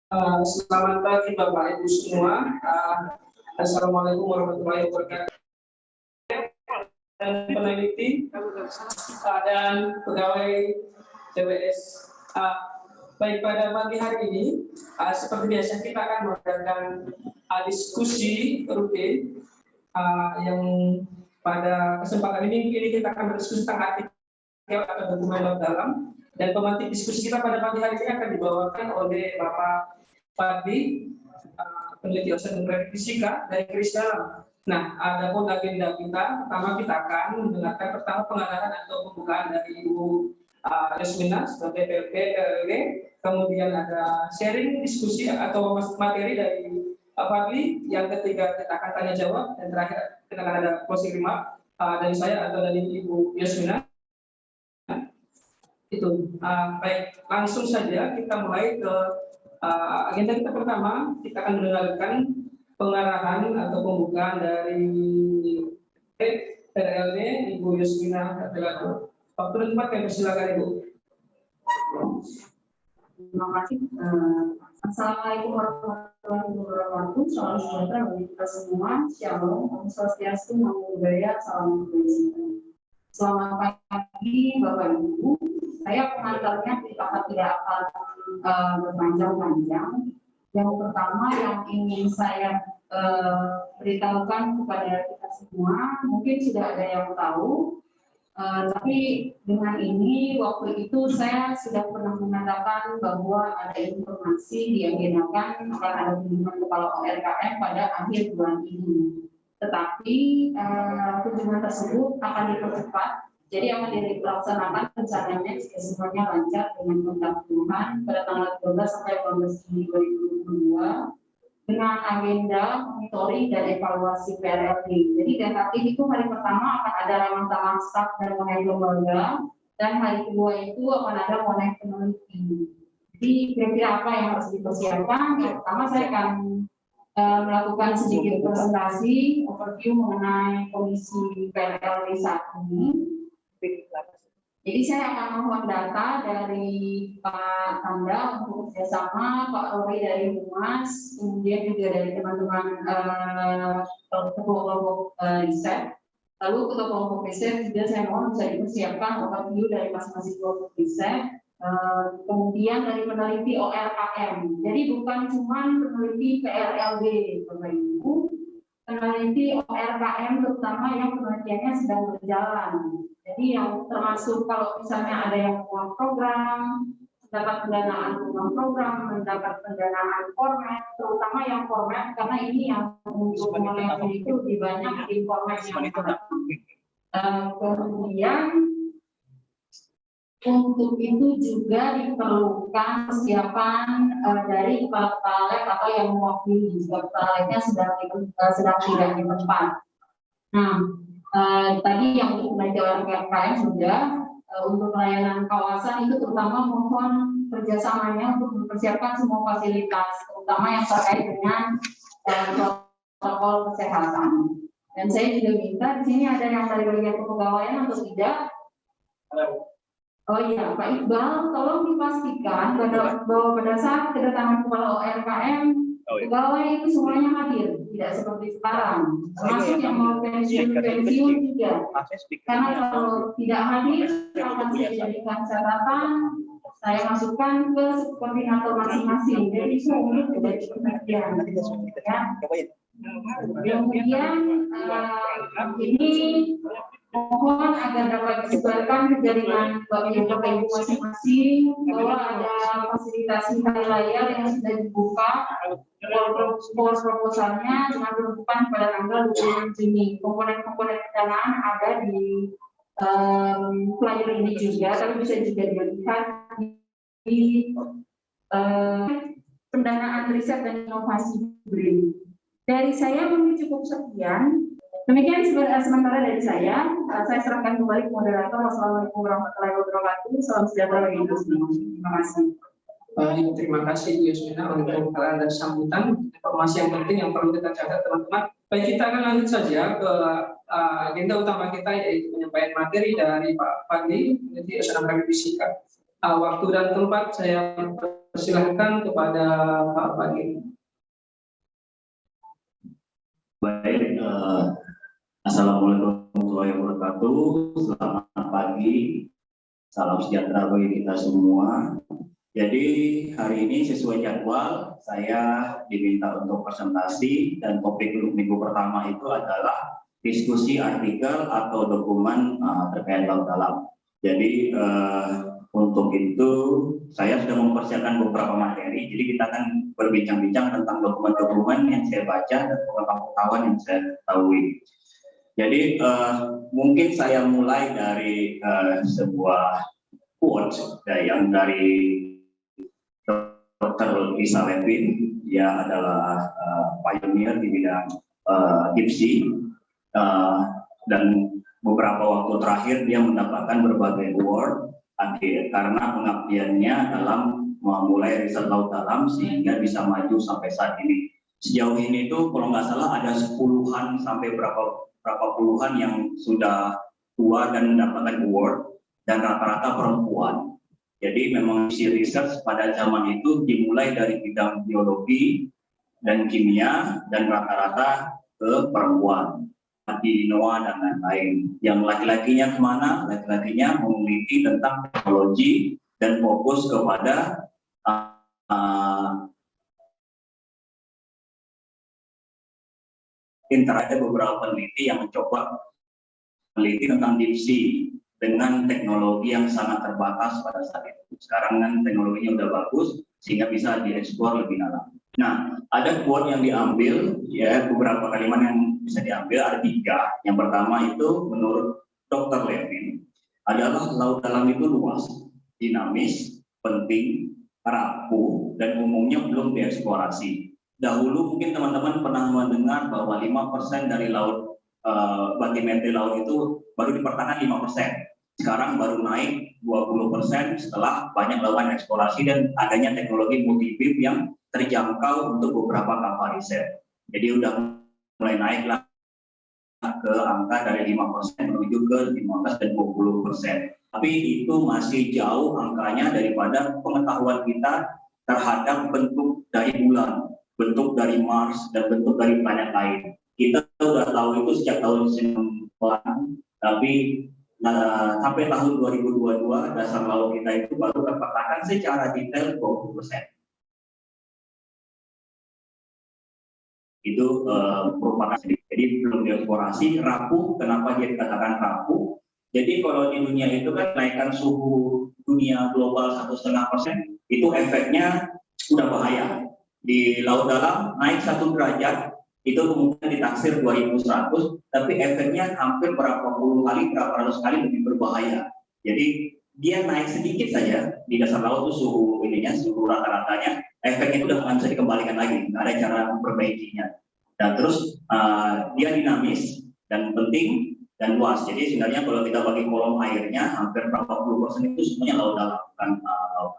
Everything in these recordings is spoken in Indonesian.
Selamat pagi Bapak Ibu semua. Assalamualaikum warahmatullahi wabarakatuh. Dan peneliti dan pegawai TWS. Baik, pada pagi hari ini, seperti biasa kita akan mengadakan diskusi rutin yang pada kesempatan ini kita akan berdiskusi tentang artikel atau dokumen laut dalam, dan pemantik diskusi kita pada pagi hari ini akan dibawakan oleh Bapak Fadli, peneliti Oceanografi Fisika dari Kris Dalam. Nah, adapun agenda kita, pertama kita akan mendengarkan pertama pengarahan atau pembukaan dari Ibu Yasmina sebagai PLP PLG, kemudian ada sharing diskusi atau materi dari Pak Fadli, yang ketiga kita akan tanya jawab, dan terakhir kita akan ada closing remark dari saya atau dari Ibu Yasmina. Itu baik, langsung saja kita mulai ke agenda kita. Pertama, kita akan mendengarkan pengarahan atau pembukaan dari PRLD Ibu Yasmina Abdullah. Waktu dan tempat, kami persilakan Ibu. Terima kasih. Assalamualaikum warahmatullahi wabarakatuh. Salam sejahtera bagi kita semua. Shalom, Om Swastiastu, Namo Buddhaya, Salam kebajikan. Selamat pagi Bapak Ibu. Saya pengantarnya tidak akan berpanjang-panjang. Yang pertama yang ingin saya beritahukan kepada kita semua, mungkin sudah ada yang tahu, tapi dengan ini waktu itu saya sudah pernah mengatakan bahwa ada informasi diagendakan akan ada kunjungan kepala ORKM pada akhir bulan ini. Tetapi kunjungan tersebut akan dipercepat. Jadi akan dilaksanakan rencananya jika semuanya lancar dengan kontak Tuhan pada tanggal 12 sampai 18 Juni 2022 dengan agenda monitoring dan evaluasi PRLD. Jadi tentatif itu hari pertama akan ada ramah tamah staf dan monai lembaga, dan hari kedua itu akan ada monai peneliti. Jadi kira-kira apa yang harus dipersiapkan? Yang pertama saya akan melakukan sedikit presentasi overview mengenai komisi PRLD saat ini. Jadi saya akan mohon data dari Pak Tanda untuk kerjasama, Pak Rory dari Humas, kemudian juga dari teman-teman ketua kelompok riset. Lalu ketua kelompok riset juga saya mohon bisa dipersiapkan overview dari masing-masing kelompok riset. Kemudian dari peneliti ORKM. Jadi bukan cuma peneliti PRLD, Bapak Ibu, peneliti ORKM terutama yang penelitiannya sedang berjalan. Jadi yang termasuk kalau misalnya ada yang uang program, mendapat pendanaan uang program, mendapat pendanaan format, terutama yang format, karena ini yang untuk mengenai itu lebih banyak di format yang kemudian untuk itu juga diperlukan persiapan dari kepala lab atau yang mewakili jika kepala labnya sedang tidak di tempat. Nah, tadi yang untuk peneliti ORKM sudah, untuk pelayanan kawasan itu terutama mohon kerjasamanya untuk mempersiapkan semua fasilitas, terutama yang terkait dengan protokol kesehatan. Dan saya juga minta di sini ada yang dari bagian kepegawaian atau tidak? Oh iya, Pak Iqbal, tolong dipastikan bahwa pada saat kedatangan kepala ORKM, pegawai itu semuanya hadir, tidak seperti sekarang. Termasuk yang mau pensiun juga. Karena kalau tidak hadir, akan saya jadikan catatan, saya masukkan ke koordinator masing-masing. Jadi itu untuk menjadi pengertian. Kemudian ini mohon agar dapat disebarkan ke jaringan Bapak Ibu masing-masing bahwa ada fasilitasi hari layar yang sudah dibuka proposalnya dengan penutupan pada tanggal 26 Juni. Komponen-komponen pendanaan ada di flyer ini juga, tapi bisa juga dilihat di pendanaan riset dan inovasi BRIN. Dari saya mungkin cukup sekian. Demikian sementara dari saya serahkan kembali ke moderator. Wassalamualaikum warahmatullahi wabarakatuh. Salam sejahtera bagi kita semua. Terima kasih. Baik, terima kasih Bu Yasmina untuk dan sambutan informasi yang penting yang perlu kita catat, teman-teman. Baik, kita akan lanjut saja ke agenda utama kita, yaitu penyampaian materi dari Pak Fadli, peneliti Oceanografi Fisika. Waktu dan tempat saya Persilahkan kepada Pak Fadil. Baik, Assalamualaikum warahmatullahi wabarakatuh. Selamat pagi, salam sejahtera bagi kita semua. Jadi hari ini sesuai jadwal saya diminta untuk presentasi dan topik untuk minggu pertama itu adalah diskusi artikel atau dokumen terkait laut dalam. Jadi untuk itu saya sudah mempersiapkan beberapa materi. Jadi kita akan berbincang-bincang tentang dokumen-dokumen yang saya baca dan pengetahuan yang saya ketahui. Jadi mungkin saya mulai dari sebuah quote yang dari Dr. Lisa Levin. Dia adalah pioneer di bidang deep sea dan beberapa waktu terakhir dia mendapatkan berbagai award karena pengabdiannya dalam memulai riset laut dalam sehingga bisa maju sampai saat ini. Sejauh ini tuh kalau nggak salah ada 10-an sampai berapa puluhan yang sudah tua dan mendapatkan award dan rata-rata perempuan. Jadi memang isi research pada zaman itu dimulai dari bidang biologi dan kimia dan rata-rata ke perempuan, di NOAA dan lain-lain. Yang laki-lakinya kemana? Laki-lakinya meneliti tentang teknologi dan fokus kepada ada beberapa peneliti yang mencoba meneliti tentang deep sea dengan teknologi yang sangat terbatas pada saat itu. Sekarang kan teknologinya udah bagus sehingga bisa dieksplor lebih dalam. Nah, ada quote yang diambil, ya beberapa kalimat yang bisa diambil ada 3. Yang pertama itu menurut Dr. Levin adalah laut dalam itu luas, dinamis, penting, rapuh, dan umumnya belum dieksplorasi. Dahulu mungkin teman-teman pernah mendengar bahwa 5% dari laut batimetri laut itu baru dipertahankan 5%. Sekarang baru naik 20% setelah banyak lakukan eksplorasi dan adanya teknologi multi beam yang terjangkau untuk beberapa kapal riset. Jadi udah mulai naiklah ke angka dari 5% menuju ke 15 dan 20%. Tapi itu masih jauh angkanya daripada pengetahuan kita terhadap bentuk dari bulan, bentuk dari Mars, dan bentuk dari planet lain. Kita sudah tahu itu sejak tahun 90-an, tapi sampai tahun 2022 dasar laut kita itu baru terpetakan secara detail 20%. Itu merupakan sedikit. Jadi belum dieksplorasi. Rapuh, kenapa dia dikatakan rapuh? Jadi kalau di dunia itu kan kenaikan suhu dunia global 1,5%, itu efeknya sudah bahaya. Di laut dalam naik 1 derajat itu kemungkinan ditaksir 2100, tapi efeknya hampir berapa puluh kali, berapa ratus kali lebih berbahaya. Jadi dia naik sedikit saja di dasar laut itu suhu rata-ratanya, efeknya itu udah nggak bisa dikembalikan lagi, nggak ada cara memperbaikinya. Dan terus dia dinamis dan penting dan luas. Jadi sebenarnya kalau kita bagi kolom airnya hampir berapa puluh persen itu semuanya laut dalam, bukan laut.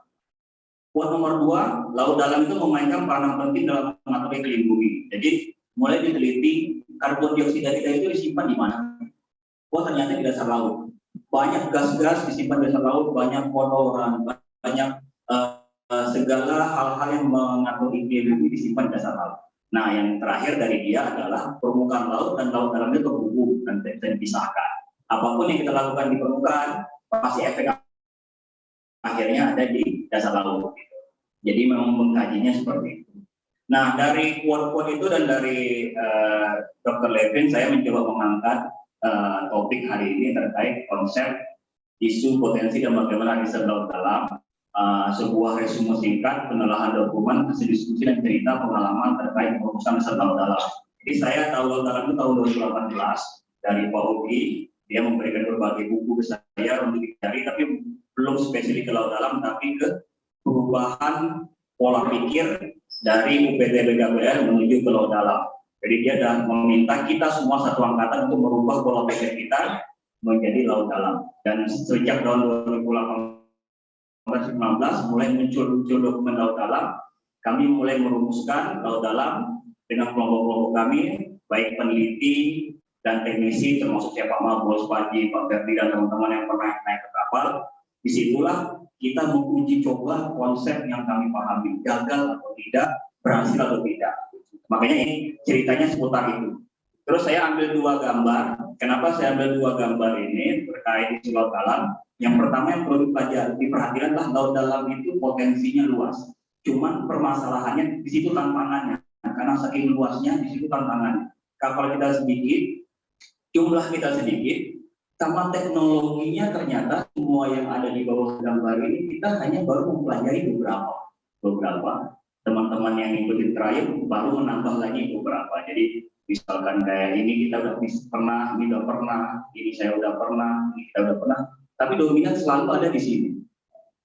Quote nomor 2, laut dalam itu memainkan peranan penting dalam mengatur iklim bumi. Jadi mulai diteliti karbon dioksida kita itu disimpan di mana? Oh ternyata di dasar laut. Banyak gas-gas disimpan di dasar laut, banyak kotoran, banyak segala hal-hal yang mengatur iklim bumi disimpan di dasar laut. Nah yang terakhir dari dia adalah permukaan laut dan laut dalamnya terhubung dan tidak dipisahkan. Apapun yang kita lakukan di permukaan pasti efek akhirnya ada di dasar laut. Jadi memang mengkajinya seperti itu. Nah, dari quote-quote itu dan dari Dr. Levin, saya mencoba mengangkat topik hari ini terkait konsep isu potensi dan bagaimana riset laut dalam, sebuah resume singkat, penelahan dokumen, hasil diskusi dan cerita pengalaman terkait pengurusan riset laut dalam. Jadi saya tahu laut dalam itu tahun 2018 dari Pak Ugi, dia memberikan berbagai buku ke saya untuk dicari, tapi belum spesifik ke laut dalam, tapi ke perubahan pola pikir dari UPT BKBL menuju ke laut dalam. Jadi dia sudah meminta kita semua satu angkatan untuk merubah pola pikir kita menjadi laut dalam. Dan sejak tahun 2018-19 mulai muncul dokumen laut dalam. Kami mulai merumuskan laut dalam dengan kelompok-kelompok kami, baik peneliti dan teknisi termasuk saya Pak Mabos, Pak Ji, Pak Ferdi dan teman-teman yang pernah naik ke kapal. Disitulah kita menguji coba konsep yang kami pahami, gagal atau tidak, berhasil atau tidak. Makanya ini ceritanya seputar itu. Terus saya ambil dua gambar. Kenapa saya ambil dua gambar ini terkait isi laut dalam? Yang pertama yang perlu diperhatikan adalah laut dalam itu potensinya luas. Cuman permasalahannya di situ tantangannya. Karena saking luasnya di situ tantangannya. Kapal kita sedikit, jumlah kita sedikit, sama teknologinya ternyata semua yang ada di bawah gambar ini kita hanya baru mempelajari beberapa. Teman-teman yang ikutin trial baru menambah lagi beberapa. Jadi misalkan kayak ini kita udah pernah, ini udah pernah, ini saya udah pernah, ini kita udah pernah. Tapi dominan selalu ada di sini.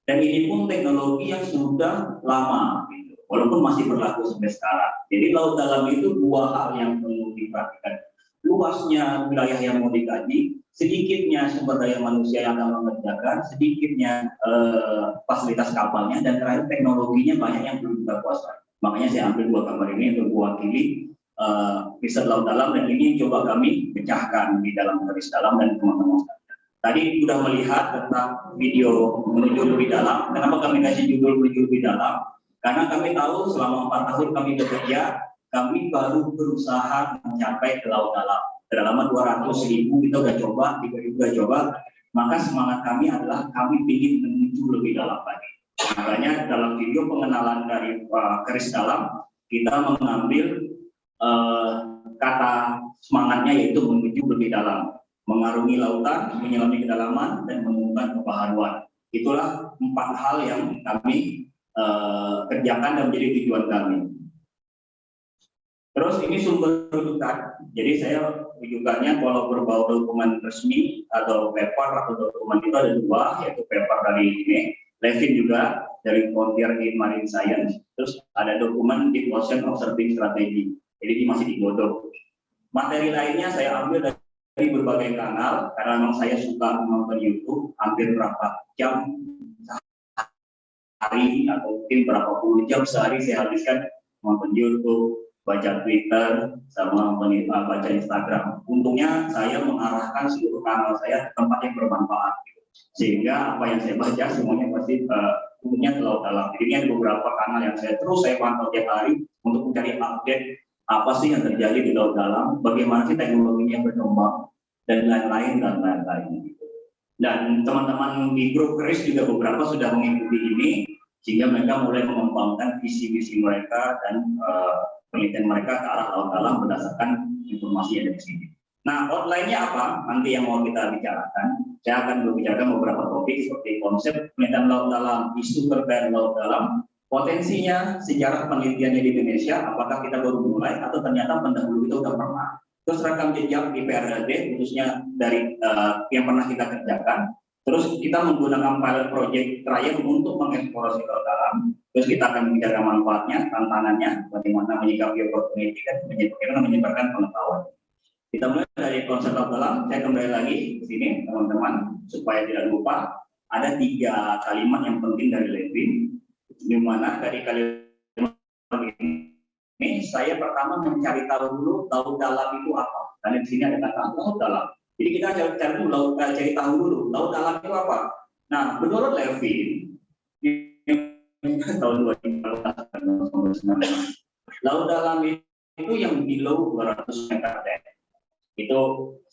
Dan ini pun teknologi yang sudah lama, gitu. Walaupun masih berlaku sampai sekarang. Jadi laut dalam itu dua hal yang perlu diperhatikan. Luasnya wilayah yang mau dikaji, sedikitnya sumber daya manusia yang akan mengerjakan, sedikitnya fasilitas kapalnya, dan terakhir teknologinya banyak yang belum kita kuasai. Makanya saya ambil dua gambar ini untuk mewakili riset laut dalam, dan ini coba kami pecahkan di dalam garis dalam dan teman-teman. Tadi sudah melihat tentang video menuju lebih dalam. Kenapa kami kasih judul menuju lebih dalam? Karena kami tahu selama 4 tahun kami bekerja, kami baru berusaha mencapai ke laut dalam. Kedalaman 200.000 kita udah coba, 3.000 udah coba. Maka semangat kami adalah kami ingin menuju lebih dalam lagi. Makanya dalam video pengenalan dari garis dalam, kita mengambil kata semangatnya yaitu menuju lebih dalam. Mengarungi lautan, menyelami kedalaman, dan menemukan kebaharuan. Itulah 4 hal yang kami kerjakan dan menjadi tujuan kami. Terus ini sumber rujukan. Jadi saya rujukannya kalau berbau dokumen resmi atau paper atau dokumen itu ada dua, yaitu paper dari ini, Levin juga dari Frontier in Marine Science. Terus ada dokumen Deep Ocean Observing Strategy. Jadi ini masih digodok. Materi lainnya saya ambil dari berbagai kanal karena memang saya suka menonton YouTube hampir berapa jam sehari atau mungkin berapa puluh jam sehari saya habiskan menonton YouTube, baca Twitter, sama baca Instagram. Untungnya saya mengarahkan seluruh kanal saya ke tempat yang bermanfaat, sehingga apa yang saya baca semuanya pasti umumnya ke laut dalam. Jadi ini ada beberapa kanal yang saya pantau tiap hari untuk mencari update apa sih yang terjadi di laut dalam, bagaimana sih teknologinya berkembang, dan lain-lain. Dan teman-teman di grup Keris juga beberapa sudah mengikuti ini, sehingga mereka mulai mengembangkan visi-visi mereka dan penelitian mereka ke arah laut dalam berdasarkan informasi yang ada di sini. Nah, outline-nya apa? Nanti yang mau kita bicarakan. Saya akan berbicara beberapa topik seperti konsep penelitian laut dalam, isu terkait laut dalam, potensinya, sejarah penelitiannya di Indonesia, apakah kita baru mulai atau ternyata pendahulu itu sudah pernah. Terus rekam jejak di PRLD, khususnya dari yang pernah kita kerjakan. Terus kita menggunakan pilot project trial untuk mengeksplorasi laut dalam. Terus kita akan bicara manfaatnya, tantangannya, bagaimana menyikapi opportunity, dan bagaimana menyebarkan pengetahuan. Kita mulai dari konsep laut dalam. Saya kembali lagi ke sini, teman-teman, supaya tidak lupa. Ada 3 kalimat yang penting dari Levin. Di mana dari kalimat ini saya pertama mencari tahu dulu laut dalam itu apa. Karena di sini ada kata laut dalam. Jadi kita cari tahu dulu laut dalam itu apa. Nah, menurut Levin tahun 2019, laut dalam itu yang below 200 meter depth. Itu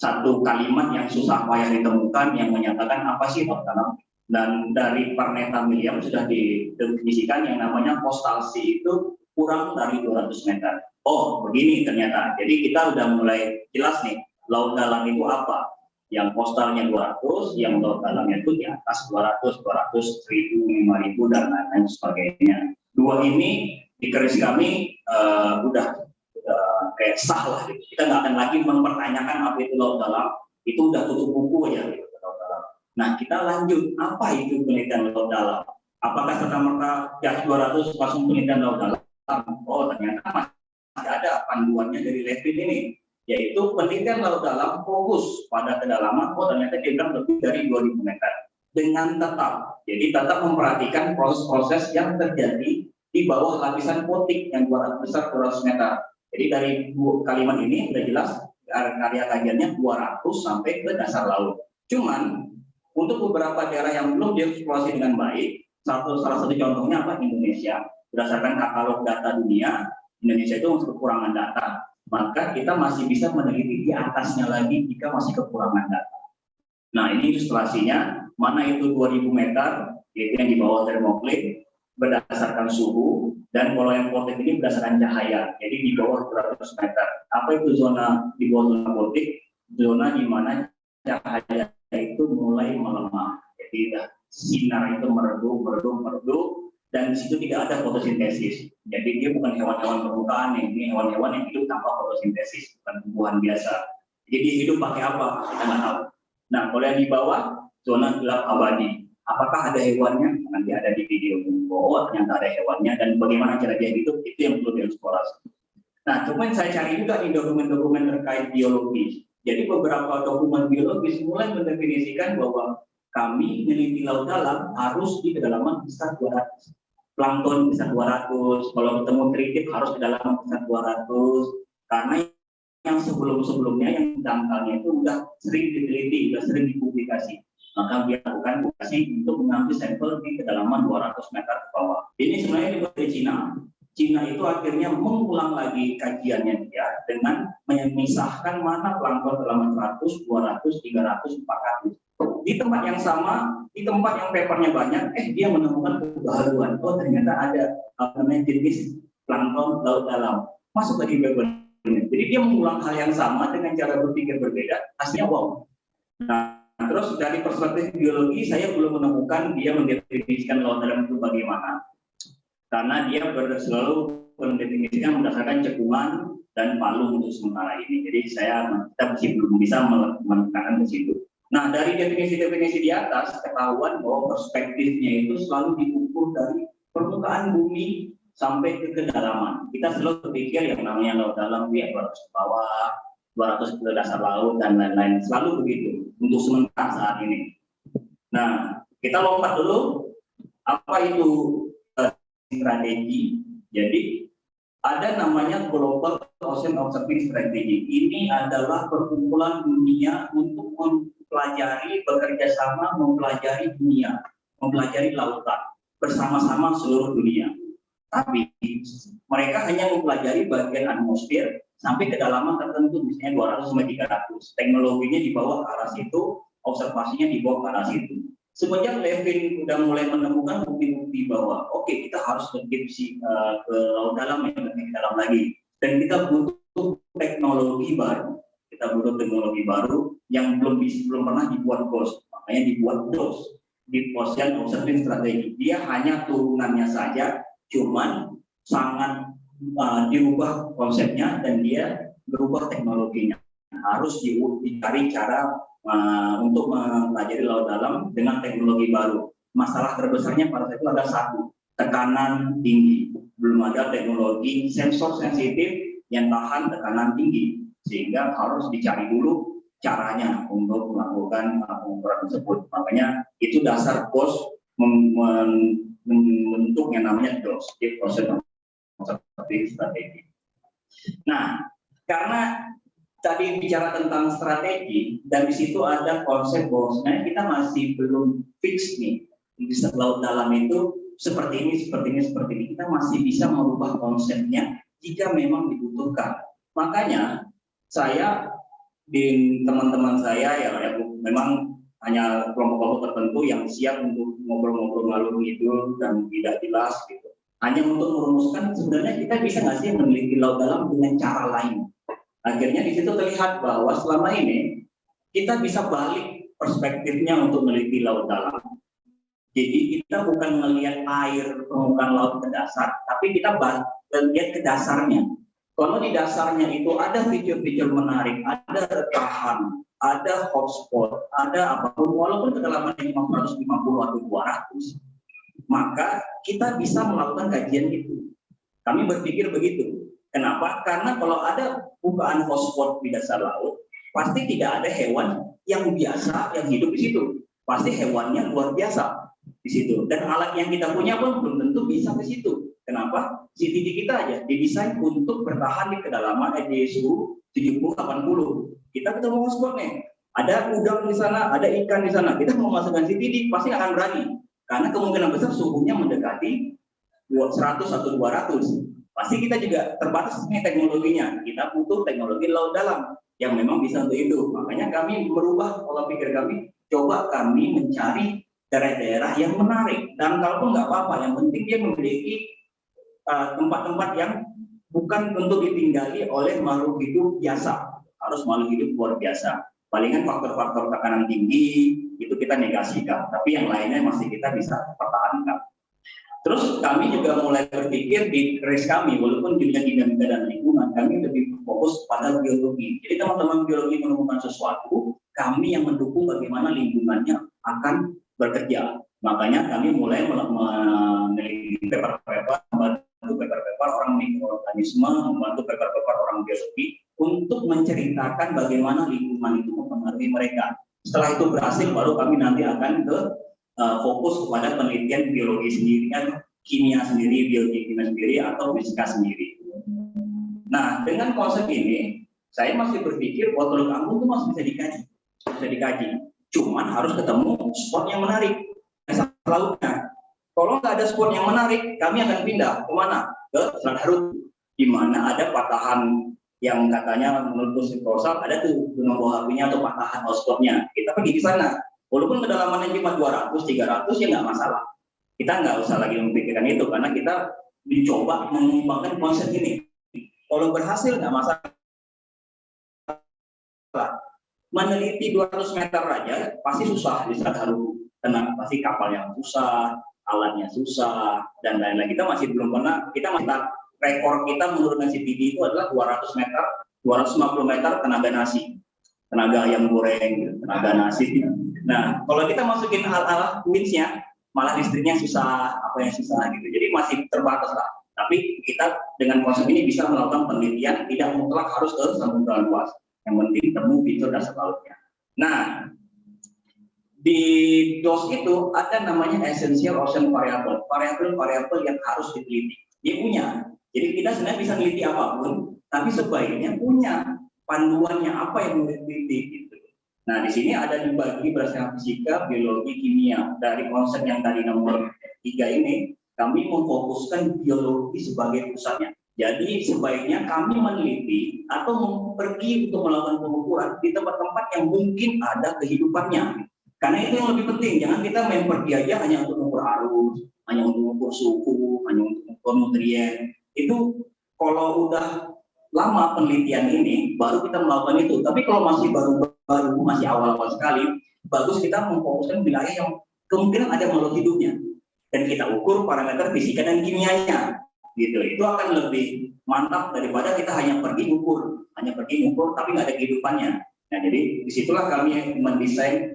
satu kalimat yang susah payah ditemukan yang menyatakan apa sih laut dalam. Dan dari Perneta William sudah didefinisikan yang namanya coastal sea itu kurang dari 200 meter. Oh, begini ternyata. Jadi kita udah mulai jelas nih, laut dalam itu apa? Yang coastalnya 200, yang laut dalamnya itu di atas 200, 1.000, 5.000, dan lain-lain sebagainya. Dua ini di keris kami udah kayak sah lah. Gitu. Kita nggak akan lagi mempertanyakan apa itu laut dalam. Itu udah tutup buku aja. Gitu. Nah, kita lanjut, apa itu penelitian laut dalam? Apakah serta-merta yang 200 langsung penelitian laut dalam? Oh, ternyata masih ada panduannya dari Levin ini, yaitu penelitian laut dalam fokus pada kedalaman, oh ternyata dia bilang lebih dari 2.000 meter. Dengan tetap, jadi tetap memperhatikan proses-proses yang terjadi di bawah lapisan potik yang besar 200 meter. Jadi dari kalimat ini sudah jelas area kajiannya 200 sampai ke dasar laut. Cuman, Untuk beberapa daerah yang belum dieksplorasi dengan baik, salah satu contohnya apa? Indonesia. Berdasarkan katalog data dunia, Indonesia itu masih kekurangan data. Maka kita masih bisa meneliti di atasnya lagi jika masih kekurangan data. Nah, ini ilustrasinya, mana itu 2000 meter, yaitu yang di bawah termoklik, berdasarkan suhu, dan kalau yang voltage ini berdasarkan cahaya, jadi di bawah 200 meter. Apa itu zona di bawah zona voltage? Zona di mana cahaya itu mulai melemah, jadi sinar itu meredup, dan di situ tidak ada fotosintesis. Jadi dia bukan hewan-hewan permukaan, ini hewan-hewan yang hidup tanpa fotosintesis, bukan tumbuhan biasa. Jadi dia hidup pakai apa? Kita nggak tahu. Nah, kalau yang di bawah zona gelap abadi, apakah ada hewannya? Nanti ada di video. Oh, ternyata ada hewannya, dan bagaimana cara dia hidup itu yang perlu dieksplorasi. Nah, cuman saya cari juga di dokumen-dokumen terkait biologis. Jadi beberapa dokumen biologis mulai mendefinisikan bahwa kami meneliti laut dalam harus di kedalaman besar 200. Plankton bisa 200, kalau ketemu tritip harus kedalaman besar 200, karena yang sebelum-sebelumnya yang dangkalnya itu sudah sering diteliti, sudah sering dipublikasi. Maka dia lakukan publikasi untuk mengambil sampel di kedalaman 200 meter ke bawah. Ini sebenarnya dibuat dari Cina. Cina itu akhirnya mengulang lagi kajiannya dia dengan memisahkan mana plankton kedalaman 100, 200, 300, 400. Di tempat yang sama, di tempat yang papernya banyak, dia menemukan kebaruan. Oh, ternyata ada jenis plankton laut dalam masuk lagi papernya. Jadi dia mengulang hal yang sama dengan cara berpikir berbeda, hasilnya wow. Nah, terus dari perspektif biologi saya belum menemukan dia mendefinisikan laut dalam itu bagaimana, karena dia selalu mendefinisikan berdasarkan cekungan dan palung untuk sementara ini. Jadi kita masih belum bisa menekankan ke situ. Nah, dari definisi-definisi di atas ketahuan bahwa perspektifnya itu selalu diukur dari permukaan bumi sampai ke kedalaman. Kita selalu berpikir yang namanya laut dalam itu 200 ke bawah, 200 ke dasar laut, dan lain-lain. Selalu begitu untuk sementara saat ini. Nah, kita lompat dulu. Apa itu strategi? Jadi, ada namanya Global Ocean Observing Strategy. Ini adalah perkumpulan dunia untuk mempelajari, bekerja sama mempelajari dunia, mempelajari lautan bersama-sama seluruh dunia. Tapi mereka hanya mempelajari bagian atmosfer sampai kedalaman tertentu, misalnya 200 sampai 300. Teknologinya dibawa ke arah situ, observasinya dibawa ke arah situ. Semenjak Levin sudah mulai menemukan bukti-bukti bahwa oke, kita harus berdipsi ke laut dalam, yang lebih dalam lagi, dan kita butuh teknologi baru. Kita butuh teknologi baru yang belum pernah dibuat GOES, makanya dibuat DOS, Deep Ocean Observing Strategy. Dia hanya turunannya saja, cuman sangat diubah konsepnya dan dia berubah teknologinya. Harus dicari cara untuk mempelajari laut dalam dengan teknologi baru. Masalah terbesarnya pada saat itu ada satu, tekanan tinggi. Belum ada teknologi sensor sensitif yang tahan tekanan tinggi, sehingga harus dicari dulu caranya untuk melakukan pengukuran tersebut. Makanya itu dasar GOES membentuk yang namanya DOS, Deep Ocean Observing Strategy. Nah, karena tadi bicara tentang strategi, dan di situ ada konsep bahwa sebenarnya kita masih belum fix nih di laut dalam itu seperti ini. Kita masih bisa merubah konsepnya jika memang dibutuhkan. Makanya saya di teman-teman saya yang memang hanya kelompok-kelompok tertentu yang siap untuk ngobrol-ngobrol ngalur ngidul dan tidak jelas gitu. Hanya untuk merumuskan sebenarnya kita bisa nggak sih meneliti laut dalam dengan cara lain. Akhirnya di situ terlihat bahwa selama ini kita bisa balik perspektifnya untuk meneliti laut dalam. Jadi kita bukan melihat air permukaan laut ke dasar, tapi kita lihat ke dasarnya. Kalau di dasarnya itu ada fitur-fitur menarik, ada rekahan, ada hotspot, ada apapun, walaupun kedalamannya 550 atau 200, maka kita bisa melakukan kajian itu. Kami berpikir begitu. Kenapa? Karena kalau ada bukaan hotspot di dasar laut, pasti tidak ada hewan yang biasa yang hidup di situ. Pasti hewannya luar biasa di situ. Dan alat yang kita punya pun belum tentu bisa ke situ. Kenapa? CTD kita aja didesain untuk bertahan di kedalaman di suhu 70-80. Kita ketemu hotspot nih. Ada udang di sana, ada ikan di sana. Kita mau masukkan CVD pasti akan berani. Karena kemungkinan besar suhunya mendekati 100 atau 200. Pasti kita juga terbatas nih teknologinya. Kita butuh teknologi laut dalam yang memang bisa untuk itu. Makanya kami merubah pola pikir kami, coba kami mencari daerah-daerah yang menarik. Dan kalaupun nggak apa-apa, yang penting dia memiliki tempat-tempat yang bukan untuk ditinggali oleh makhluk hidup biasa. Harus makhluk hidup luar biasa. Palingan faktor-faktor tekanan tinggi itu kita negasikan, tapi yang lainnya masih kita bisa pertahankan. Terus kami juga mulai berpikir di keris kami, walaupun dunia dinamika dan lingkungan, kami lebih fokus pada biologi. Jadi teman-teman biologi menemukan sesuatu, kami yang mendukung bagaimana lingkungannya akan bekerja. Makanya kami mulai meneliti paper-paper, membantu paper-paper orang mikroorganisme, membantu paper-paper orang biologi untuk menceritakan bagaimana lingkungan itu mempengaruhi mereka. Setelah itu berhasil, baru kami nanti akan ke fokus kepada penelitian biologi sendiri, kimia sendiri, biologi kimia sendiri, atau fisika sendiri. Nah, dengan konsep ini, saya masih berpikir botol kampung itu masih bisa dikaji. Cuman harus ketemu spot yang menarik, dasar lautnya. Kalau nggak ada spot yang menarik, kami akan pindah kemana? Ke Selat Harut, di mana ada patahan yang katanya menurut proposal ada tuh gunung bawah apinya atau patahan hotspotnya. Kita pergi di sana. Walaupun kedalamannya cuma 200, 300 ya nggak masalah. Kita nggak usah lagi memikirkan itu karena kita dicoba mengembangkan konsep ini. Kalau berhasil nggak masalah. Meneliti 200 meter aja pasti susah di Selat Harut. Karena pasti kapal yang susah, alatnya susah, dan lain-lain. Kita masih belum pernah, kita masih rekor kita menurunkan CPD itu adalah 200 meter, 250 meter tenaga nasi, tenaga ayam goreng, tenaga nasi. Nah, kalau kita masukin alat winch-nya, malah listriknya susah, apa yang susah gitu. Jadi masih terbatas lah. Tapi kita dengan konsep ini bisa melakukan penelitian, tidak mutlak harus ke samudra luas. Yang penting temu fitur dasar lautnya. Nah, di DOS itu ada namanya essential ocean variable, variabel yang harus diteliti. Dia punya. Jadi kita sebenarnya bisa meneliti apapun, tapi sebaiknya punya panduannya apa yang mau diteliti gitu. Nah, di sini ada dibagi berdasarkan fisika, biologi, kimia. Dari konsep yang tadi nomor 3 ini, kami memfokuskan biologi sebagai pusatnya. Jadi sebaiknya kami meneliti atau pergi untuk melakukan pengukuran di tempat-tempat yang mungkin ada kehidupannya. Karena itu yang lebih penting. Jangan kita main pergi aja hanya untuk mengukur arus, hanya untuk mengukur suhu, hanya untuk mengukur nutrien. Itu kalau udah lama penelitian ini baru kita melakukan itu. Tapi kalau masih baru masih awal-awal sekali, bagus kita memfokuskan wilayah yang kemungkinan ada makhluk hidupnya dan kita ukur parameter fisika dan kimianya. Gitu. Itu akan lebih mantap daripada kita hanya pergi ngukur tapi nggak ada kehidupannya. Nah, jadi disitulah kami mendesain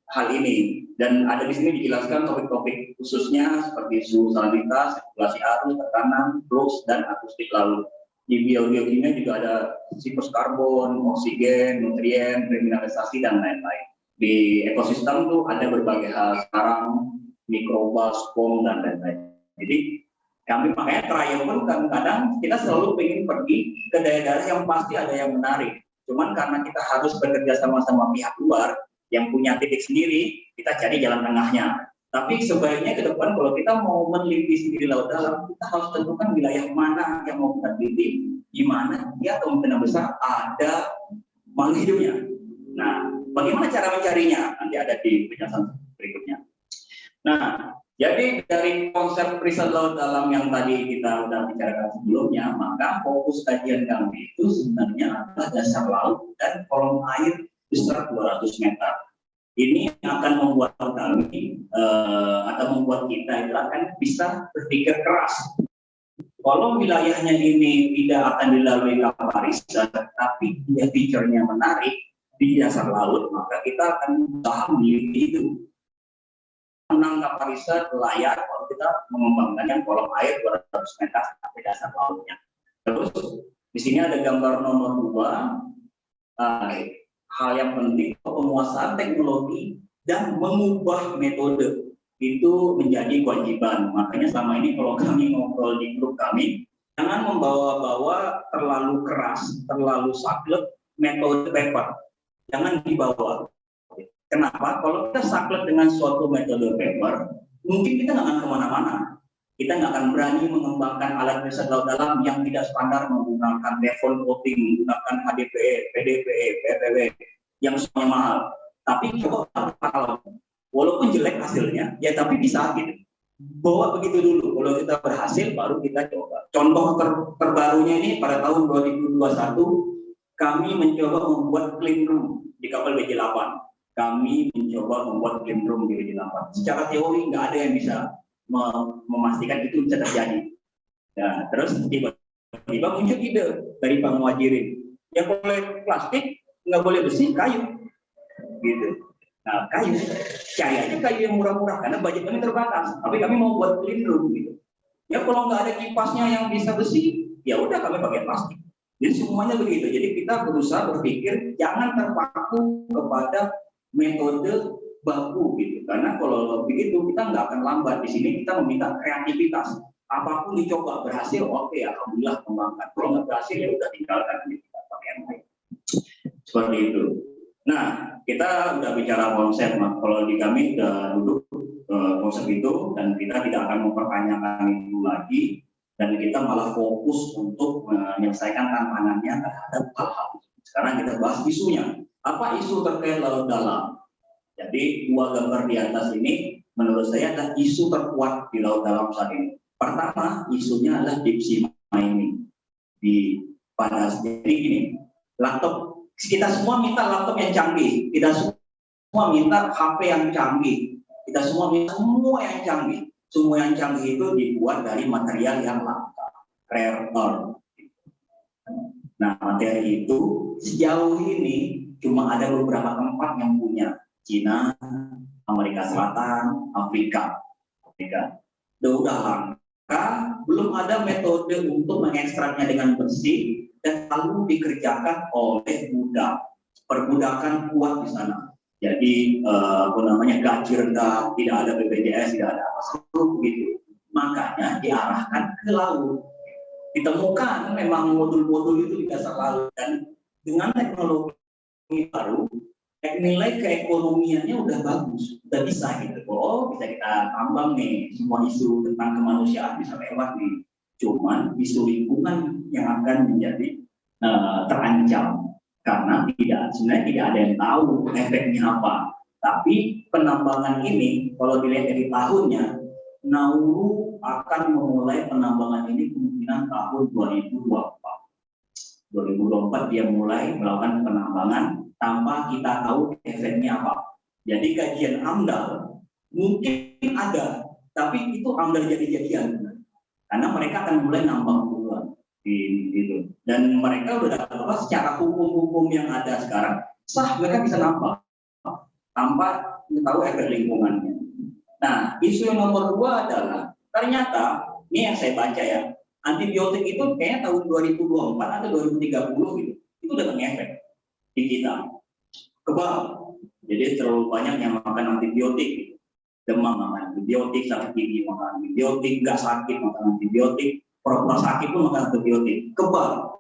hal ini. Dan ada di sini dijelaskan topik-topik khususnya seperti suhu salinitas, sirkulasi arus, tekanan, flux, dan akustik laut. Di biokimia juga ada siklus karbon, oksigen, nutrien, remineralisasi, dan lain-lain. Di ekosistem tuh ada berbagai hal, sarang, mikroba, spong, dan lain-lain. Jadi kami makanya trial pun kadang-kadang kita selalu ingin pergi ke daerah-daerah yang pasti ada yang menarik. Cuman karena kita harus bekerja sama-sama pihak luar yang punya titik sendiri, kita cari jalan tengahnya. Tapi sebaiknya ke depan kalau kita mau meneliti sendiri laut dalam, kita harus tentukan wilayah mana yang mau kita teliti, di mana dia kemungkinan besar ada makhluk hidupnya. Nah, bagaimana cara mencarinya? Nanti ada di penjelasan berikutnya. Nah, jadi dari konsep riset laut dalam yang tadi kita sudah bicarakan sebelumnya, maka fokus kajian kami itu sebenarnya adalah dasar laut dan kolom air besar 200 meter. Ini akan membuat kami atau membuat kita itu akan bisa berpikir keras. Kalau wilayahnya ini tidak akan dilalui kapal riset, tapi dia feature-nya menarik di dasar laut, maka kita akan berusaha meneliti itu. Menang kapal riset layar kalau kita mengembangkan kolom air 200 meter sampai dasar lautnya. Terus di sini ada gambar nomor 2. Hal yang penting penguasaan teknologi dan mengubah metode itu menjadi kewajiban. Makanya selama ini kalau kami ngobrol di grup kami, jangan membawa-bawa terlalu keras, terlalu saklek metode paper. jangan dibawa. Kenapa? Kalau kita saklek dengan suatu metode paper, mungkin kita nggak akan kemana-mana. Kita nggak akan berani mengembangkan alat riset laut dalam yang tidak standar, menggunakan Devon coating, menggunakan HDPE, PDPE, PPW, yang semuanya mahal. Tapi coba kalau walaupun jelek hasilnya, ya tapi bisa gitu. Bawa begitu dulu. Kalau kita berhasil, baru kita coba. Contoh terbarunya ini pada tahun 2021, kami mencoba membuat clean room di kapal BJ8. Kami mencoba membuat clean room di BJ8. Secara teori nggak ada yang bisa memastikan itu bisa terjadi. Nah, terus tiba-tiba muncul ide dari Pak Muhajirin. Yang boleh plastik, nggak boleh besi, kayu. Gitu. Nah, kayu, cari aja kayu yang murah-murah karena budget kami terbatas. Tapi kami mau buat clean room gitu. Ya kalau nggak ada kipasnya yang bisa besi, ya udah kami pakai plastik. Jadi semuanya begitu. Jadi kita berusaha berpikir jangan terpaku kepada metode baku gitu. Karena kalau begitu kita nggak akan lambat. Di sini kita meminta kreativitas. Apapun dicoba berhasil, oke, alhamdulillah kembangkan. Kalau nggak berhasil ya udah tinggalkan, kita pakai yang lain. Seperti itu. Nah, kita udah bicara konsep, kalau di kami udah duduk konsep itu dan kita tidak akan mempertanyakan itu lagi dan kita malah fokus untuk menyelesaikan tantangannya terhadap hal-hal. Sekarang kita bahas isunya. Apa isu terkait laut dalam? Jadi dua gambar di atas ini menurut saya adalah isu terkuat di laut dalam saat ini. Pertama, isunya adalah deep sea mining di panas. Jadi gini, laptop kita semua minta laptop yang canggih, kita semua minta HP yang canggih, kita semua minta semua yang canggih. Semua yang canggih itu dibuat dari material yang langka, rare earth. Nah, materi itu sejauh ini cuma ada beberapa tempat yang punya, Cina, Amerika Selatan, Afrika. Udah langka, belum ada metode untuk mengekstraknya dengan bersih dan lalu dikerjakan oleh budak. Perbudakan kuat di sana. Jadi gaji rendah, tidak ada BPJS, tidak ada apa seperti itu. Makanya diarahkan ke laut. Ditemukan memang modul-modul itu di dasar laut dan dengan teknologi baru, nilai keekonomiannya udah bagus, udah bisa gitu. Oh, bisa kita tambang nih, semua isu tentang kemanusiaan bisa lewat nih. Cuman isu lingkungan yang akan menjadi terancam karena sebenarnya tidak ada yang tahu efeknya apa. Tapi penambangan ini kalau dilihat dari tahunnya, Nauru akan memulai penambangan ini kemungkinan tahun 2024. 2024 dia mulai melakukan penambangan tanpa kita tahu efeknya apa. Jadi kajian AMDAL mungkin ada, tapi itu AMDAL jadi-jadian karena mereka akan mulai nambang duluan gitu. Dan mereka udah secara hukum-hukum yang ada sekarang sah mereka bisa nambang tanpa tahu efek lingkungannya. Nah, isu yang nomor 2 adalah ternyata ini yang saya baca ya, antibiotik itu kayaknya tahun 2024 atau 2030 gitu, itu udah ngefek di kita. Kebal, jadi terlalu banyak yang makan antibiotik, demam makan antibiotik, sakit gigi makan antibiotik, nggak sakit makan antibiotik, pura-pura sakit pun makan antibiotik, kebal.